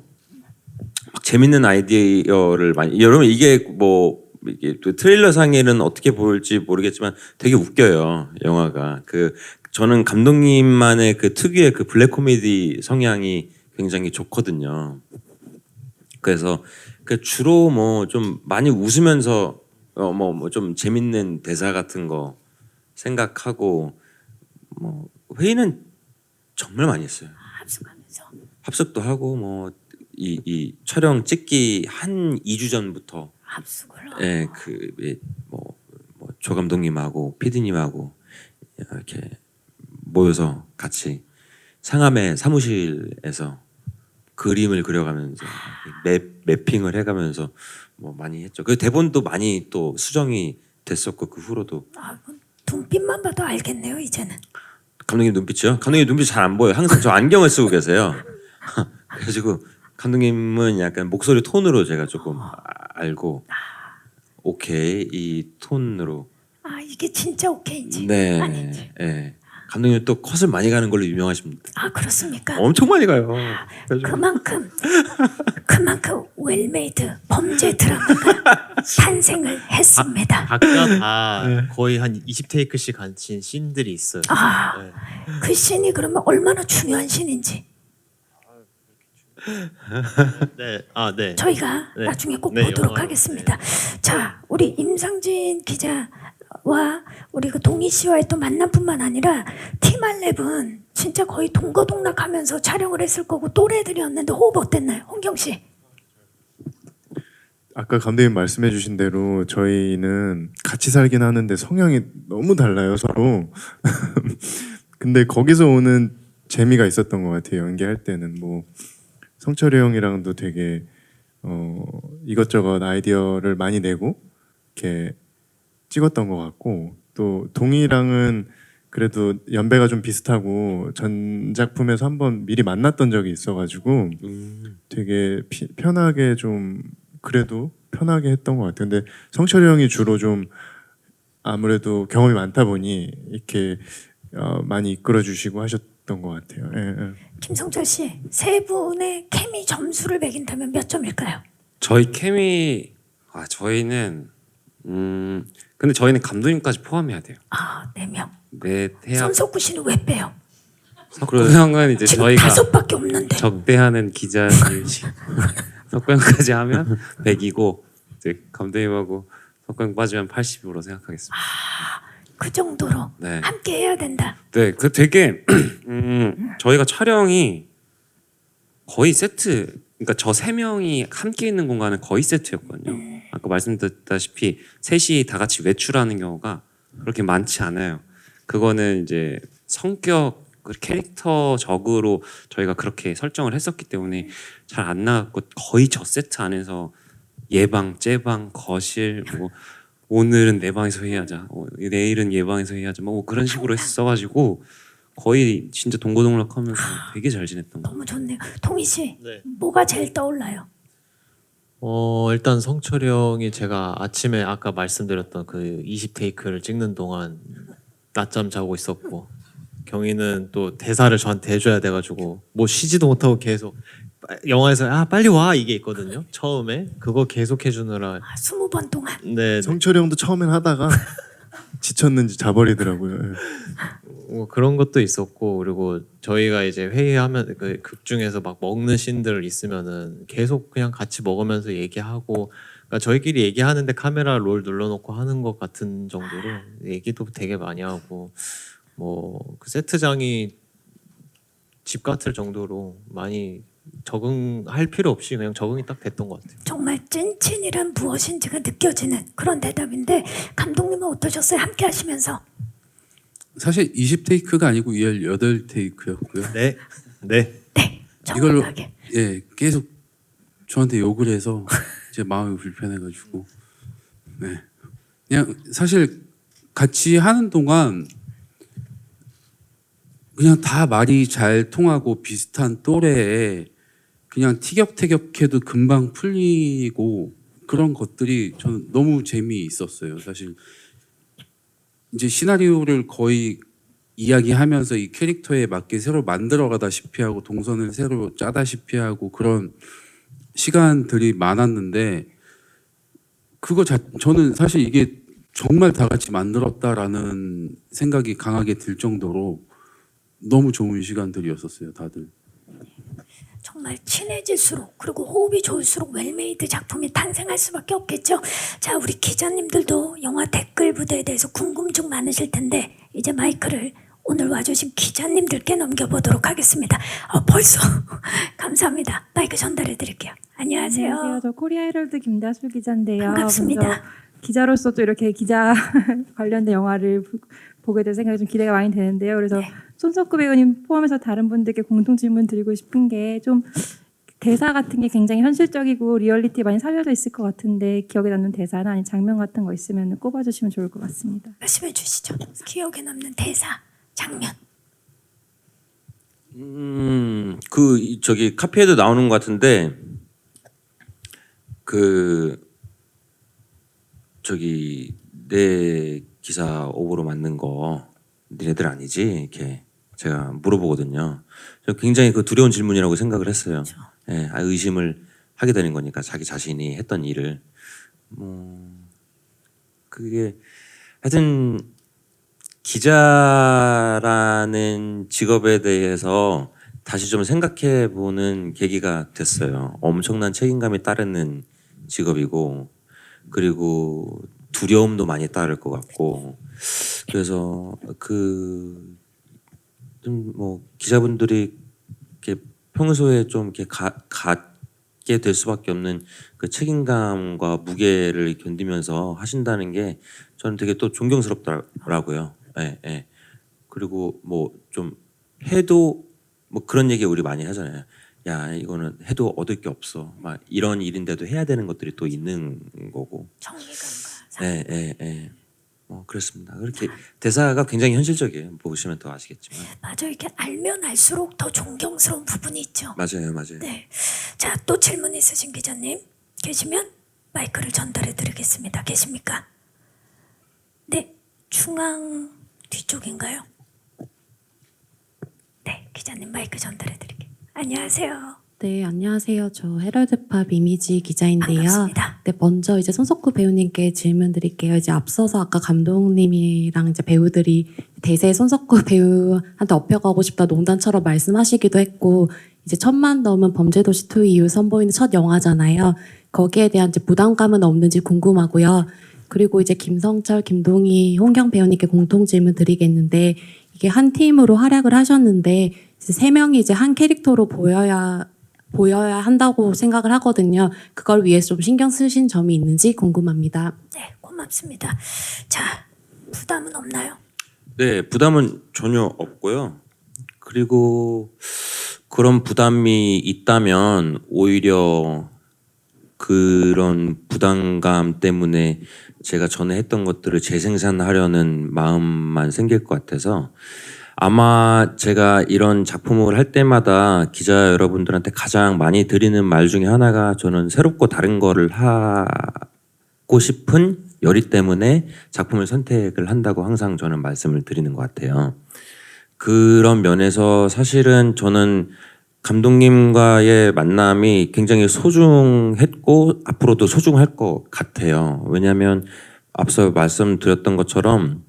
막 재밌는 아이디어를 많이, 여러분 이게 또 트레일러 상에는 어떻게 보일지 모르겠지만 되게 웃겨요, 영화가. 저는 감독님만의 특유의 블랙 코미디 성향이 굉장히 좋거든요. 그래서 주로 좀 많이 웃으면서 좀 재밌는 대사 같은 거 생각하고, 회의는 정말 많이 했어요. 합숙하면서. 합숙도 하고 이 촬영 찍기 한 2주 전부터 합숙을. 조 감독님하고 PD님하고 이렇게 모여서 같이 상암의 사무실에서 그림을 그려가면서 맵핑을 해가면서 많이 했죠. 그 대본도 많이 또 수정이 됐었고, 그 후로도. 눈빛만 봐도 알겠네요 이제는. 감독님 눈빛이요? 감독님 눈빛이 잘 안 보여요. 항상 저 안경을 쓰고 계세요. 그래가지고 감독님은 약간 목소리 톤으로 제가 조금 알고, 오케이 이 톤으로. 이게 진짜 오케이인지 네. 아닌지. 네. 감독님 또 컷을 많이 가는 걸로 유명하십니다. 그렇습니까? 엄청 많이 가요. 그래가지고 그만큼 웰메이드 범죄 드라마가 탄생을 했습니다. 각자 다 거의 한 20테이크씩 가진 씬들이 있어요. 네. 그 씬이 그러면 얼마나 중요한 씬인지 네. 네. 저희가 네. 나중에 꼭 네, 보도록 영화로. 하겠습니다. 자, 우리 임상진 기자와 우리 동희 씨와의 또 만남뿐만 아니라 팀알랩은 진짜 거의 동거동락하면서 촬영을 했을 거고 또래들이었는데 호흡 어땠나요, 홍경 씨? 아까 감독님 말씀해주신 대로 저희는 같이 살긴 하는데 성향이 너무 달라요, 서로. 근데 거기서 오는 재미가 있었던 것 같아요. 연기할 때는 성철이 형이랑도 되게 이것저것 아이디어를 많이 내고 이렇게 찍었던 것 같고, 또 동희랑은 그래도 연배가 좀 비슷하고 전 작품에서 한번 미리 만났던 적이 있어가지고 되게 편하게 좀 그래도 편하게 했던 것 같아요. 근데 성철이 형이 주로 좀 아무래도 경험이 많다 보니 이렇게 많이 이끌어 주시고 하셨던 것 같아요. 예, 예. 김성철 씨, 세 분의 케미 점수를 매긴다면 몇 점일까요? 저희 케미 저희는 근데 저희는 감독님까지 포함해야 돼요. 4명. 네, 해야. 손석구 씨는 왜 빼요? 석구 형은 이제 지금 저희가 5밖에 없는데. 적대하는 기자님 석구 형까지 하면 100이고 이제 감독님하고 석구 형 빠지면 80으로 생각하겠습니다. 그 정도로 네. 함께 해야 된다. 네, 되게 저희가 촬영이 거의 세트, 그러니까 저 3명이 함께 있는 공간은 거의 세트였거든요. 아까 말씀드렸다시피 셋이 다 같이 외출하는 경우가 그렇게 많지 않아요. 그거는 이제 성격, 캐릭터적으로 저희가 그렇게 설정을 했었기 때문에 잘 안 나갔고, 거의 저 세트 안에서 예방, 째방, 거실, 오늘은 내 방에서 회의하자, 내일은 얘 방에서 회의하자, 그런 식으로 했어가지고 거의 진짜 동고동락하면서 되게 잘 지냈던 거. 너무 좋네요. 동희 씨, 네. 뭐가 제일 떠올라요? 일단 성철이 형이 제가 아침에 아까 말씀드렸던 그 20테이크를 찍는 동안 낮잠 자고 있었고, 경희는 또 대사를 저한테 해줘야 돼가지고 쉬지도 못하고 계속 영화에서 빨리 와 이게 있거든요. 처음에 그거 계속 해주느라 20번 동안. 네, 성철이 형도 처음엔 하다가 지쳤는지 자버리더라고요. 예. 그런 것도 있었고, 그리고 저희가 이제 회의하면 그 극 중에서 막 먹는 씬들 있으면은 계속 그냥 같이 먹으면서 얘기하고, 그러니까 저희끼리 얘기하는데 카메라 롤 눌러놓고 하는 것 같은 정도로 얘기도 되게 많이 하고, 그 세트장이 집 같을 정도로 많이 적응할 필요 없이 그냥 적응이 딱 됐던 것 같아요. 정말 찐친이란 무엇인지가 느껴지는 그런 대답인데, 감독님은 어떠셨어요? 함께 하시면서. 사실 20테이크가 아니고 18테이크였고요. 네, 네. 이걸로 정확하게. 예 계속 저한테 욕을 해서 제 마음이 불편해가지고 네 그냥 사실 같이 하는 동안 그냥 다 말이 잘 통하고 비슷한 또래에 그냥 티격태격해도 금방 풀리고 그런 것들이 저는 너무 재미있었어요. 사실 이제 시나리오를 거의 이야기하면서 이 캐릭터에 맞게 새로 만들어가다시피 하고 동선을 새로 짜다시피 하고 그런 시간들이 많았는데 저는 사실 이게 정말 다 같이 만들었다라는 생각이 강하게 들 정도로 너무 좋은 시간들이었었어요, 다들. 정말 친해질수록 그리고 호흡이 좋을수록 웰메이드 작품이 탄생할 수밖에 없겠죠. 자, 우리 기자님들도 영화 댓글 부대에 대해서 궁금증 많으실 텐데 이제 마이크를 오늘 와주신 기자님들께 넘겨보도록 하겠습니다. 벌써 감사합니다. 마이크 전달해 드릴게요. 안녕하세요. 안녕하세요. 저 코리아 헤럴드 김다술 기자인데요. 반갑습니다. 먼저 기자로서 또 이렇게 기자 관련된 영화를 보게 될 생각이 좀 기대가 많이 되는데요. 그래서 네. 손석구 배우님 포함해서 다른 분들께 공통 질문 드리고 싶은 게 좀 대사 같은 게 굉장히 현실적이고 리얼리티 많이 살려져 있을 것 같은데 기억에 남는 대사나 아니면 장면 같은 거 있으면 꼽아주시면 좋을 것 같습니다. 말씀해 주시죠. 기억에 남는 대사, 장면. 저기 카피에도 나오는 것 같은데 저기 내 기사 오보로 만든 거 니네들 아니지? 이렇게 제가 물어보거든요. 저 굉장히 그 두려운 질문이라고 생각을 했어요. 예, 의심을 하게 되는 거니까 자기 자신이 했던 일을 그게 하여튼 기자라는 직업에 대해서 다시 좀 생각해 보는 계기가 됐어요. 엄청난 책임감이 따르는 직업이고 그리고 두려움도 많이 따를 것 같고 그래서 좀 뭐 기자분들이 이렇게 평소에 좀 이렇게 갖게 될 수밖에 없는 그 책임감과 무게를 견디면서 하신다는 게 저는 되게 또 존경스럽더라고요. 예, 예. 그리고 뭐 좀 해도 뭐 그런 얘기 우리 많이 하잖아요. 야 이거는 해도 얻을 게 없어. 막 이런 일인데도 해야 되는 것들이 또 있는 거고. 정의감과 예, 예, 예. 그렇습니다. 그렇게 대사가 굉장히 현실적이에요. 보시면 더 아시겠지만. 맞아요. 이렇게 알면 알수록 더 존경스러운 부분이 있죠. 맞아요, 맞아요. 네. 자, 또 질문 있으신 기자님 계시면 마이크를 전달해 드리겠습니다. 계십니까? 네, 중앙 뒤쪽인가요? 네, 기자님 마이크 전달해 드릴게요. 안녕하세요. 네, 안녕하세요. 저 헤럴드팝 이미지 기자인데요. 반갑습니다. 네, 먼저 이제 손석구 배우님께 질문 드릴게요. 이제 앞서서 아까 감독님이랑 이제 배우들이 대세 손석구 배우한테 업혀가고 싶다 농담처럼 말씀하시기도 했고, 이제 1,000만 넘은 범죄도시 2 이후 선보이는 첫 영화잖아요. 거기에 대한 이제 부담감은 없는지 궁금하고요. 그리고 이제 김성철, 김동희, 홍경 배우님께 공통 질문 드리겠는데, 이게 한 팀으로 활약을 하셨는데, 이제 3명이 이제 한 캐릭터로 보여야 한다고 생각을 하거든요. 그걸 위해서 좀 신경 쓰신 점이 있는지 궁금합니다. 네, 고맙습니다. 자, 부담은 없나요? 네, 부담은 전혀 없고요. 그리고 그런 부담이 있다면 오히려 그런 부담감 때문에 제가 전에 했던 것들을 재생산하려는 마음만 생길 것 같아서 아마 제가 이런 작품을 할 때마다 기자 여러분들한테 가장 많이 드리는 말 중에 하나가 저는 새롭고 다른 거를 하고 싶은 열의 때문에 작품을 선택을 한다고 항상 저는 말씀을 드리는 것 같아요. 그런 면에서 사실은 저는 감독님과의 만남이 굉장히 소중했고 앞으로도 소중할 것 같아요. 왜냐하면 앞서 말씀드렸던 것처럼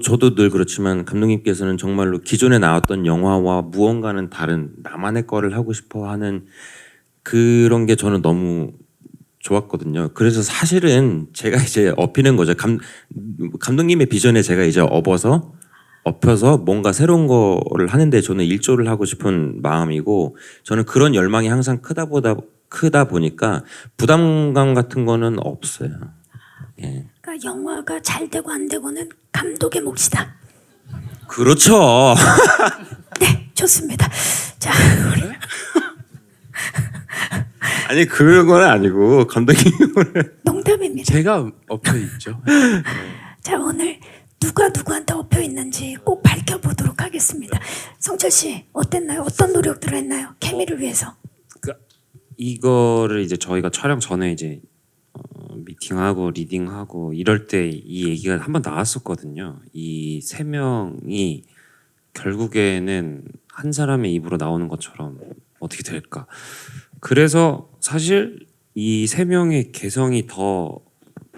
저도 늘 그렇지만 감독님께서는 정말로 기존에 나왔던 영화와 무언가는 다른 나만의 거를 하고 싶어 하는 그런 게 저는 너무 좋았거든요. 그래서 사실은 제가 이제 업히는 거죠. 감독님의 비전에 제가 이제 업혀서 뭔가 새로운 거를 하는데 저는 일조를 하고 싶은 마음이고 저는 그런 열망이 항상 크다 보니까 부담감 같은 거는 없어요. 예. 그러니까 영화가 잘 되고 안 되고는 감독의 몫이다. 그렇죠. 네, 좋습니다. 자, 우리 아니 그런 건 아니고 감독님 농담입니다. 제가 엎여 있죠. 자, 오늘 누가 누구한테 엎여 있는지 꼭 밝혀보도록 하겠습니다. 성철 씨 어땠나요? 어떤 노력들을 했나요? 케미를 위해서. 이거를 이제 저희가 촬영 전에 이제 미팅하고 리딩하고 이럴 때 이 얘기가 한번 나왔었거든요. 이 세 명이 결국에는 한 사람의 입으로 나오는 것처럼 어떻게 될까? 그래서 사실 이 세 명의 개성이 더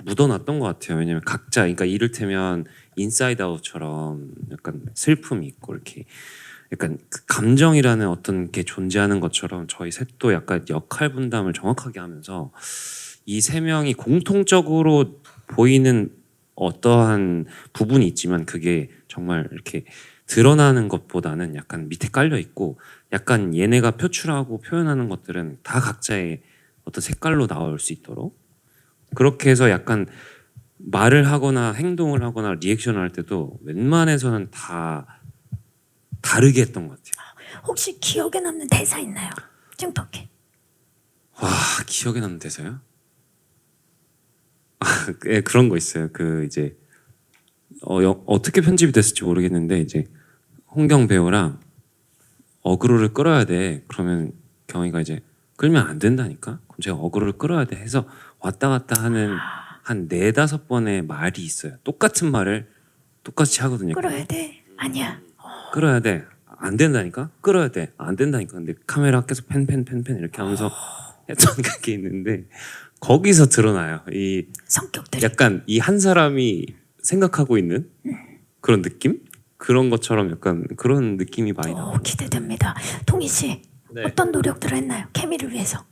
묻어났던 것 같아요. 왜냐면 각자, 그러니까 이를테면 인사이드 아웃처럼 약간 슬픔이 있고 이렇게 약간 그 감정이라는 어떤 게 존재하는 것처럼 저희 셋도 약간 역할 분담을 정확하게 하면서 이 세 명이 공통적으로 보이는 어떠한 부분이 있지만 그게 정말 이렇게 드러나는 것보다는 약간 밑에 깔려 있고 약간 얘네가 표출하고 표현하는 것들은 다 각자의 어떤 색깔로 나올 수 있도록 그렇게 해서 약간 말을 하거나 행동을 하거나 리액션을 할 때도 웬만해서는 다 다르게 했던 것 같아요. 혹시 기억에 남는 대사 있나요? 찡터키. 와, 기억에 남는 대사요? 예, 그런 거 있어요. 그 이제 어떻게 편집이 됐을지 모르겠는데 이제 홍경 배우랑 어그로를 끌어야 돼. 그러면 경희가 이제 끌면 안 된다니까. 그럼 제가 어그로를 끌어야 돼 해서 왔다 갔다 하는 한 4-5번의 말이 있어요. 똑같은 말을 똑같이 하거든요. 끌어야 돼. 아니야. 끌어야 돼. 안 된다니까. 끌어야 돼. 안 된다니까. 근데 카메라 계속 펜 이렇게 하면서 했던 그게 있는데 거기서 드러나요. 이 성격들이. 약간 이 한 사람이 생각하고 있는 그런 느낌? 그런 것처럼 약간 그런 느낌이 많이 나요. 기대됩니다. 동희 씨 네. 어떤 노력들을 했나요? 케미를 위해서.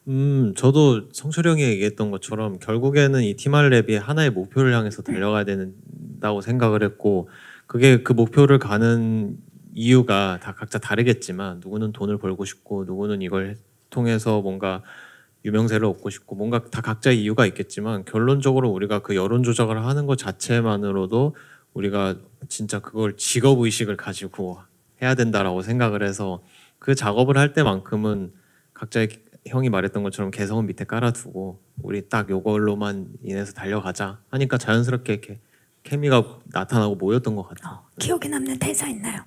저도 성철 형이 얘기했던 것처럼 결국에는 이 티말랩이 하나의 목표를 향해서 달려가야 된다고 생각을 했고 그게 그 목표를 가는 이유가 다 각자 다르겠지만 누구는 돈을 벌고 싶고 누구는 이걸 통해서 뭔가 유명세를 얻고 싶고 뭔가 다 각자의 이유가 있겠지만 결론적으로 우리가 그 여론 조작을 하는 것 자체만으로도 우리가 진짜 그걸 직업 의식을 가지고 해야 된다라고 생각을 해서 그 작업을 할 때만큼은 각자의 형이 말했던 것처럼 개성은 밑에 깔아두고 우리 딱 요걸로만 인해서 달려가자 하니까 자연스럽게 이렇게 케미가 나타나고 모였던 것 같아요. 기억에 남는 대사 있나요?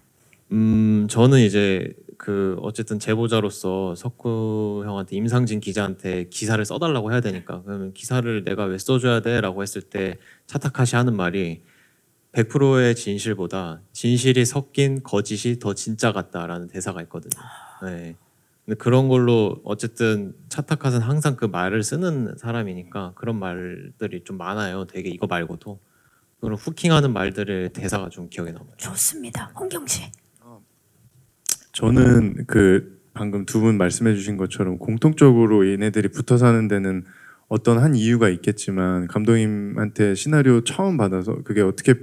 저는 이제 그 어쨌든 제보자로서 석구 형한테 임상진 기자한테 기사를 써달라고 해야 되니까 그러면 기사를 내가 왜 써줘야 돼라고 했을 때 차타카시 하는 말이 100%의 진실보다 진실이 섞인 거짓이 더 진짜 같다라는 대사가 있거든요. 네. 근데 그런 걸로 어쨌든 차타카는 항상 그 말을 쓰는 사람이니까 그런 말들이 좀 많아요. 되게 이거 말고도 그런 후킹하는 말들의 대사가 좀 기억에 남아요. 좋습니다. 홍경 씨. 저는 그 방금 두 분 말씀해주신 것처럼 공통적으로 얘네들이 붙어 사는 데는 어떤 한 이유가 있겠지만 감독님한테 시나리오 처음 받아서 그게 어떻게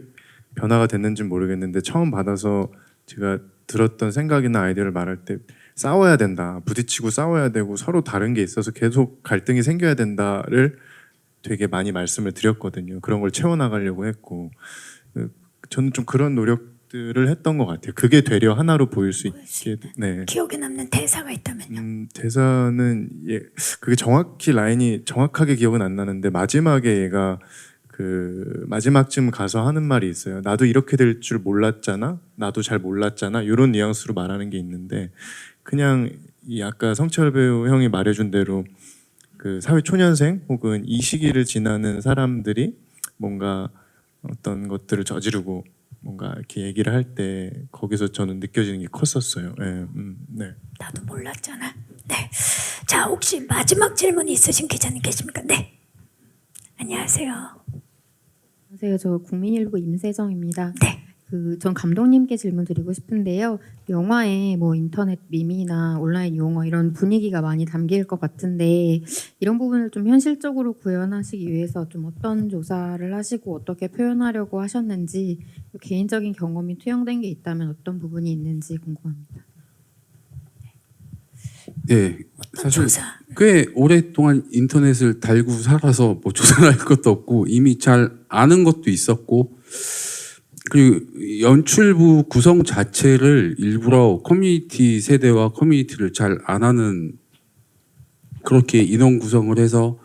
변화가 됐는지는 모르겠는데 처음 받아서 제가 들었던 생각이나 아이디어를 말할 때 싸워야 된다, 부딪히고 싸워야 되고 서로 다른 게 있어서 계속 갈등이 생겨야 된다를 되게 많이 말씀을 드렸거든요. 그런 걸 채워나가려고 했고 저는 좀 그런 노력들을 했던 것 같아요. 그게 되려 하나로 보일 수 있게. 네. 기억에 남는 대사가 있다면요. 대사는 그게 정확히 라인이 정확하게 기억은 안 나는데 마지막에 얘가 그 마지막쯤 가서 하는 말이 있어요. 나도 이렇게 될 줄 몰랐잖아. 나도 잘 몰랐잖아. 이런 뉘앙스로 말하는 게 있는데 그냥 이 아까 성철 배우 형이 말해준 대로 그 사회 초년생 혹은 이 시기를 지나는 사람들이 뭔가 어떤 것들을 저지르고 뭔가 이렇게 얘기를 할 때 거기서 저는 느껴지는 게 컸었어요. 네, 네. 나도 몰랐잖아. 네. 자, 혹시 마지막 질문이 있으신 기자님 계십니까? 네. 안녕하세요. 안녕하세요. 저 국민일보 임세정입니다. 네. 전 감독님께 질문드리고 싶은데요. 영화에 뭐 인터넷 밈이나 온라인 용어 이런 분위기가 많이 담길 것 같은데 이런 부분을 좀 현실적으로 구현하시기 위해서 좀 어떤 조사를 하시고 어떻게 표현하려고 하셨는지 개인적인 경험이 투영된 게 있다면 어떤 부분이 있는지 궁금합니다. 네, 사실 조사. 꽤 오랫동안 인터넷을 달고 살아서 뭐 조사를 할 것도 없고 이미 잘 아는 것도 있었고 그리고 연출부 구성 자체를 일부러 커뮤니티 세대와 커뮤니티를 잘 안 하는 그렇게 인원 구성을 해서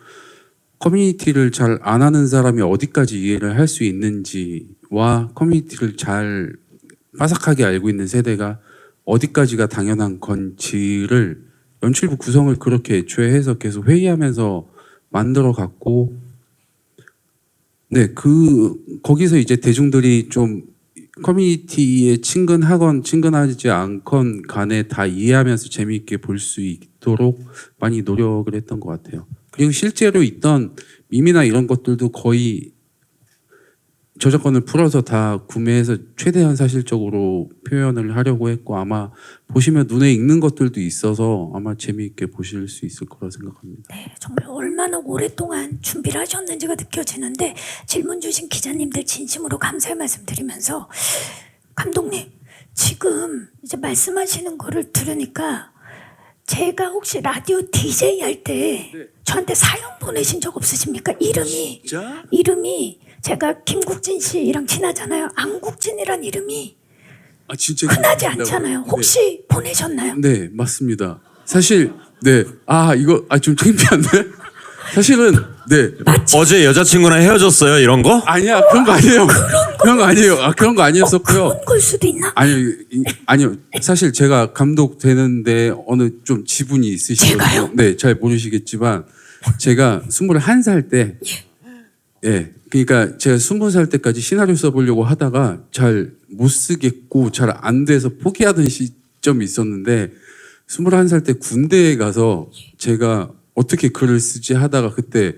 커뮤니티를 잘 안 하는 사람이 어디까지 이해를 할 수 있는지와 커뮤니티를 잘 빠삭하게 알고 있는 세대가 어디까지가 당연한 건지를 연출부 구성을 그렇게 애초에 해서 계속 회의하면서 만들어 갔고, 네, 거기서 이제 대중들이 좀 커뮤니티에 친근하건 친근하지 않건 간에 다 이해하면서 재미있게 볼 수 있도록 많이 노력을 했던 것 같아요. 그리고 실제로 있던 밈이나 이런 것들도 거의 저작권을 풀어서 다 구매해서 최대한 사실적으로 표현을 하려고 했고, 아마 보시면 눈에 익는 것들도 있어서 아마 재미있게 보실 수 있을 거라 생각합니다. 네, 정말 얼마나 오랫동안 준비를 하셨는지가 느껴지는데 질문 주신 기자님들 진심으로 감사의 말씀 드리면서 감독님 지금 이제 말씀하시는 거를 들으니까 제가 혹시 라디오 DJ 할 때 저한테 사연 보내신 적 없으십니까? 이름이 제가 김국진 씨랑 친하잖아요. 안국진이란 이름이 진짜 흔하지 않잖아요. 혹시 보내셨나요? 네, 맞습니다. 사실 네, 이거 좀 창피한데. 사실은 네. 어제 여자친구랑 헤어졌어요 이런 거? 아니야, 그런 거 아니에요. 그런 거 아니에요. 그런 거 아니었었고요. 그런 걸 수도 있나? 아니요. 사실 제가 감독 되는데 어느 좀 지분이 있으시거든요. 제가요? 네, 잘 모르시겠지만 제가 21살 때, 예, 그러니까 제가 20살 때까지 시나리오 써보려고 하다가 잘 못 쓰겠고 잘 안 돼서 포기하던 시점이 있었는데 21살 때 군대에 가서 제가 어떻게 글을 쓰지 하다가 그때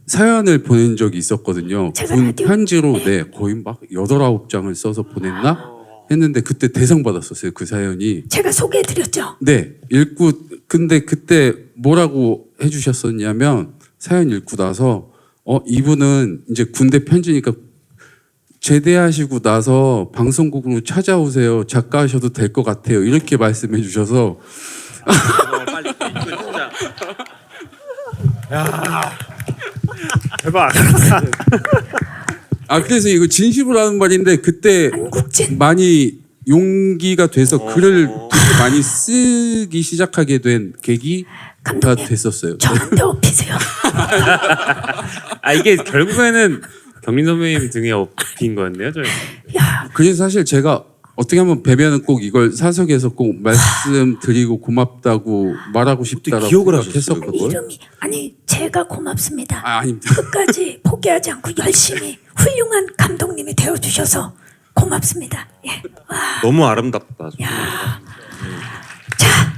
사연을 보낸 적이 있었거든요. 군 편지로 네, 거의 막 8, 9장을 써서 보냈나? 했는데 그때 대상 받았었어요. 그 사연이. 제가 소개해드렸죠. 네, 읽고 근데 그때 뭐라고 해주셨었냐면 사연 읽고 나서 이분은 이제 군대 편지니까 제대하시고 나서 방송국으로 찾아오세요. 작가 하셔도 될 것 같아요. 이렇게 말씀해 주셔서 빨리 진짜. 대박. 그래서 이거 진심으로 하는 말인데 그때 안국진. 많이 용기가 돼서 글을 되게 많이 쓰기 시작하게 된 계기가 감독님, 됐었어요. 저한테 업히세요. 이게 결국에는 경린 선배님 등에 업힌 거였네요, 저희. 야, 그래서 사실 제가 어떻게 하면 배면은 꼭 이걸 사석에서 꼭 말씀드리고 고맙다고 말하고 싶다라고 기억을 생각했었거든요. 이름이 제가 고맙습니다. 아닙니다. 끝까지 포기하지 않고 열심히 훌륭한 감독님이 되어주셔서 고맙습니다. 예. 와, 너무 아름답다. 야. 자,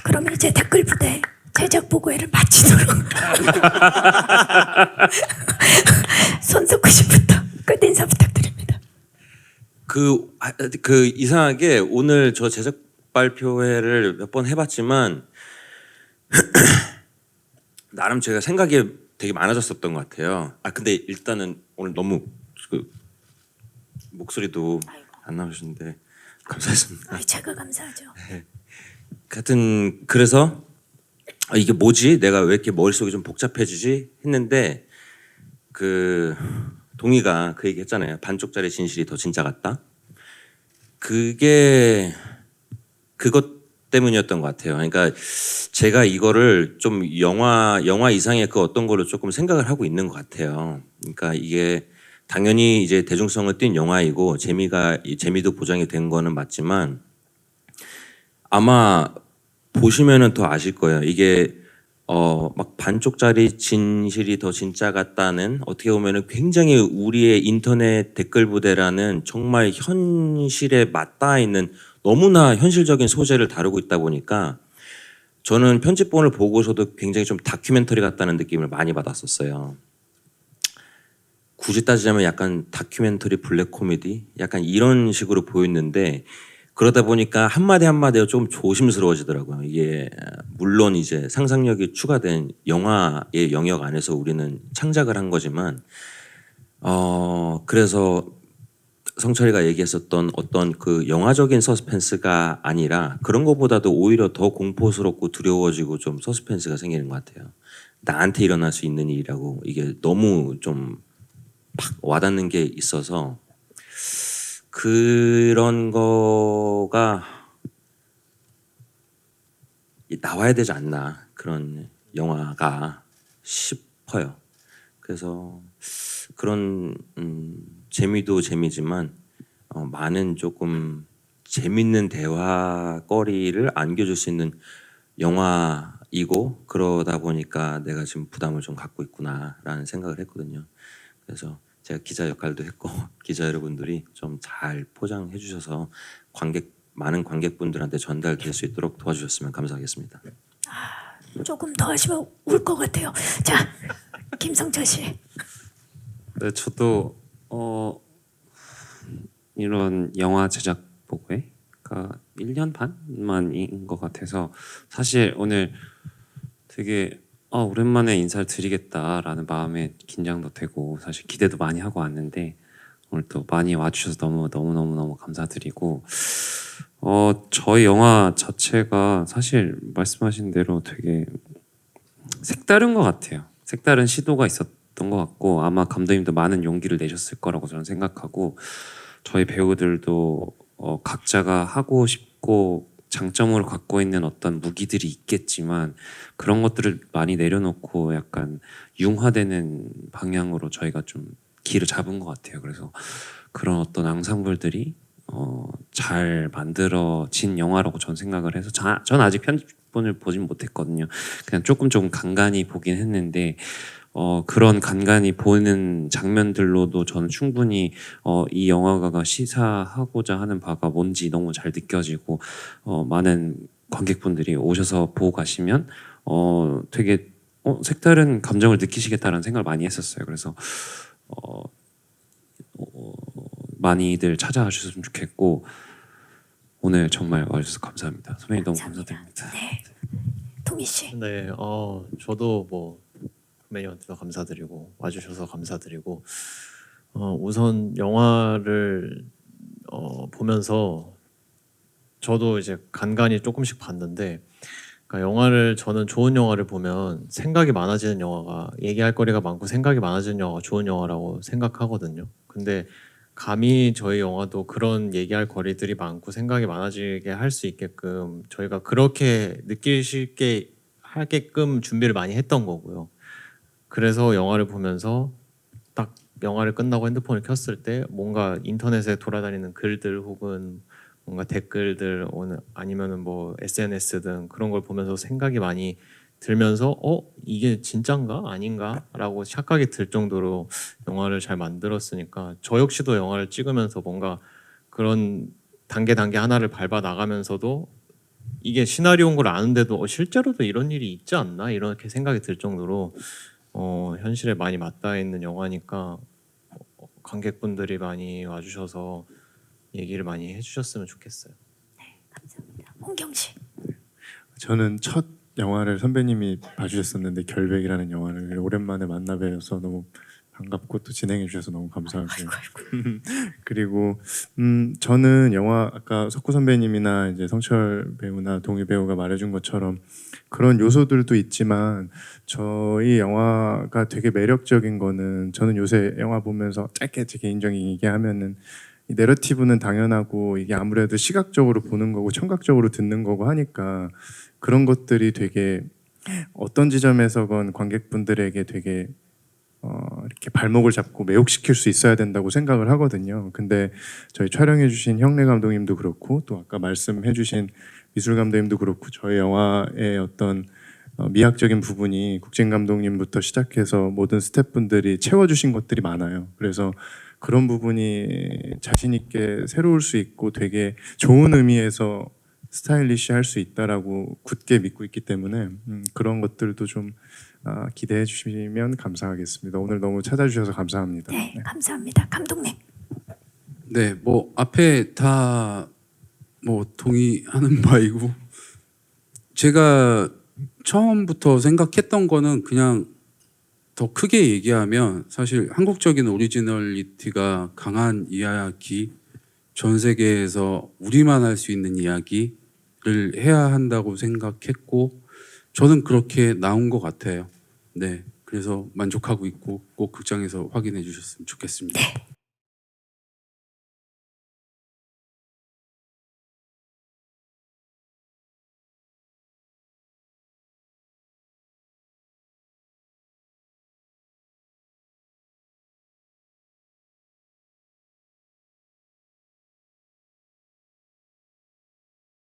그러면 이제 댓글 부대 제작 보고회를 마치도록 손석구 씨부터 끝 인사 부탁드립니다. 그 이상하게 오늘 저 제작 발표회를 몇 번 해봤지만 나름 제가 생각이 되게 많아졌었던 것 같아요. 근데 일단은 오늘 너무 그 목소리도 안 나오셨는데 감사했습니다. 제가 감사하죠. 하여튼 그래서 이게 뭐지? 내가 왜 이렇게 머릿속이 좀 복잡해지지? 했는데 그 동희가 그 얘기 했잖아요. 반쪽짜리 진실이 더 진짜 같다. 그게 그것 때문이었던 것 같아요. 그러니까 제가 이거를 좀 영화 이상의 그 어떤 걸로 조금 생각을 하고 있는 것 같아요. 그러니까 이게 당연히 이제 대중성을 띈 영화이고 재미도 보장이 된 거는 맞지만 아마 보시면은 더 아실 거예요. 이게 막 반쪽짜리 진실이 더 진짜 같다는 어떻게 보면은 굉장히 우리의 인터넷 댓글 부대라는 정말 현실에 맞닿아 있는 너무나 현실적인 소재를 다루고 있다 보니까 저는 편집본을 보고서도 굉장히 좀 다큐멘터리 같다는 느낌을 많이 받았었어요. 굳이 따지자면 약간 다큐멘터리 블랙 코미디 약간 이런 식으로 보였는데 그러다 보니까 한마디 한마디가 좀 조심스러워지더라고요. 이게 물론 이제 상상력이 추가된 영화의 영역 안에서 우리는 창작을 한 거지만 그래서 성철이가 얘기했었던 어떤 그 영화적인 서스펜스가 아니라 그런 것보다도 오히려 더 공포스럽고 두려워지고 좀 서스펜스가 생기는 것 같아요. 나한테 일어날 수 있는 일이라고 이게 너무 좀 팍 와닿는 게 있어서 그런 거가 나와야 되지 않나 그런 영화가 싶어요. 그래서 그런 재미도 재미지만 많은 조금 재밌는 대화거리를 안겨줄 수 있는 영화이고 그러다 보니까 내가 지금 부담을 좀 갖고 있구나라는 생각을 했거든요. 그래서 제가 기자 역할도 했고 기자 여러분들이 좀 잘 포장해 주셔서 많은 관객분들한테 전달될 수 있도록 도와주셨으면 감사하겠습니다. 조금 더 하시면 울 것 같아요. 자, 김성철 씨. 네, 저도 이런 영화 제작 보고회가 1년 반만인 것 같아서 사실 오늘 되게 오랜만에 인사를 드리겠다라는 마음에 긴장도 되고 사실 기대도 많이 하고 왔는데 오늘 또 많이 와주셔서 너무 감사드리고 저희 영화 자체가 사실 말씀하신 대로 되게 색다른 것 같아요. 색다른 시도가 있었던 것 같고 아마 감독님도 많은 용기를 내셨을 거라고 저는 생각하고 저희 배우들도 각자가 하고 싶고 장점으로 갖고 있는 어떤 무기들이 있겠지만 그런 것들을 많이 내려놓고 약간 융화되는 방향으로 저희가 좀 길을 잡은 것 같아요. 그래서 그런 어떤 앙상블들이 잘 만들어진 영화라고 저는 생각을 해서 전 아직 편집본을 보진 못했거든요. 그냥 조금 간간히 보긴 했는데 그런 간간히 보는 장면들로도 저는 충분히 이 영화가 시사하고자 하는 바가 뭔지 너무 잘 느껴지고 많은 관객분들이 오셔서 보고 가시면 되게 색다른 감정을 느끼시겠다라는 생각을 많이 했었어요. 그래서 많이들 찾아와 주셨으면 좋겠고 오늘 정말 와주셔서 감사합니다. 선배님 너무 감사드립니다. 네. 동희 씨. 네, 저도 뭐 선배님한테도 감사드리고 와주셔서 감사드리고 우선 영화를 보면서 저도 이제 간간히 조금씩 봤는데 그러니까 영화를 저는 좋은 영화를 보면 생각이 많아지는 영화가 얘기할 거리가 많고 생각이 많아지는 영화가 좋은 영화라고 생각하거든요. 근데 감히 저희 영화도 그런 얘기할 거리들이 많고 생각이 많아지게 할 수 있게끔 저희가 그렇게 느끼시게 하게끔 준비를 많이 했던 거고요. 그래서 영화를 보면서 딱 영화를 끝나고 핸드폰을 켰을 때 뭔가 인터넷에 돌아다니는 글들 혹은 뭔가 댓글들 아니면은 뭐 SNS 등 그런 걸 보면서 생각이 많이 들면서 이게 진짠가 아닌가라고 착각이 들 정도로 영화를 잘 만들었으니까 저 역시도 영화를 찍으면서 뭔가 그런 단계 하나를 밟아 나가면서도 이게 시나리오인 걸 아는데도 실제로도 이런 일이 있지 않나 이렇게 생각이 들 정도로 현실에 많이 맞닿아 있는 영화니까 관객분들이 많이 와주셔서 얘기를 많이 해주셨으면 좋겠어요. 감사합니다. 홍경 씨. 저는 첫 영화를 선배님이 봐주셨었는데 결백이라는 영화를 오랜만에 만나 뵈어서 너무 반갑고 또 진행해 주셔서 너무 감사하고요. 그리고 저는 영화 아까 석구 선배님이나 이제 성철 배우나 동희 배우가 말해준 것처럼 그런 요소들도 있지만 저희 영화가 되게 매력적인 거는 저는 요새 영화 보면서 짧게 제 개인적인 얘기하면은 이 내러티브는 당연하고 이게 아무래도 시각적으로 보는 거고 청각적으로 듣는 거고 하니까 그런 것들이 되게 어떤 지점에서건 관객분들에게 되게 이렇게 발목을 잡고 매혹시킬 수 있어야 된다고 생각을 하거든요. 근데 저희 촬영해주신 형래 감독님도 그렇고 또 아까 말씀해주신 미술 감독님도 그렇고 저희 영화의 어떤 미학적인 부분이 국진 감독님부터 시작해서 모든 스태프분들이 채워주신 것들이 많아요. 그래서 그런 부분이 자신 있게 새로울 수 있고 되게 좋은 의미에서 스타일리시할 수 있다라고 굳게 믿고 있기 때문에 그런 것들도 좀 기대해 주시면 감사하겠습니다. 오늘 너무 찾아주셔서 감사합니다. 네, 감사합니다. 감독님. 네, 뭐 앞에 다 뭐 동의하는 바이고 제가 처음부터 생각했던 거는 그냥 더 크게 얘기하면 사실 한국적인 오리지널리티가 강한 이야기, 전 세계에서 우리만 할 수 있는 이야기를 해야 한다고 생각했고 저는 그렇게 나온 것 같아요. 네, 그래서 만족하고 있고 꼭 극장에서 확인해 주셨으면 좋겠습니다. 네.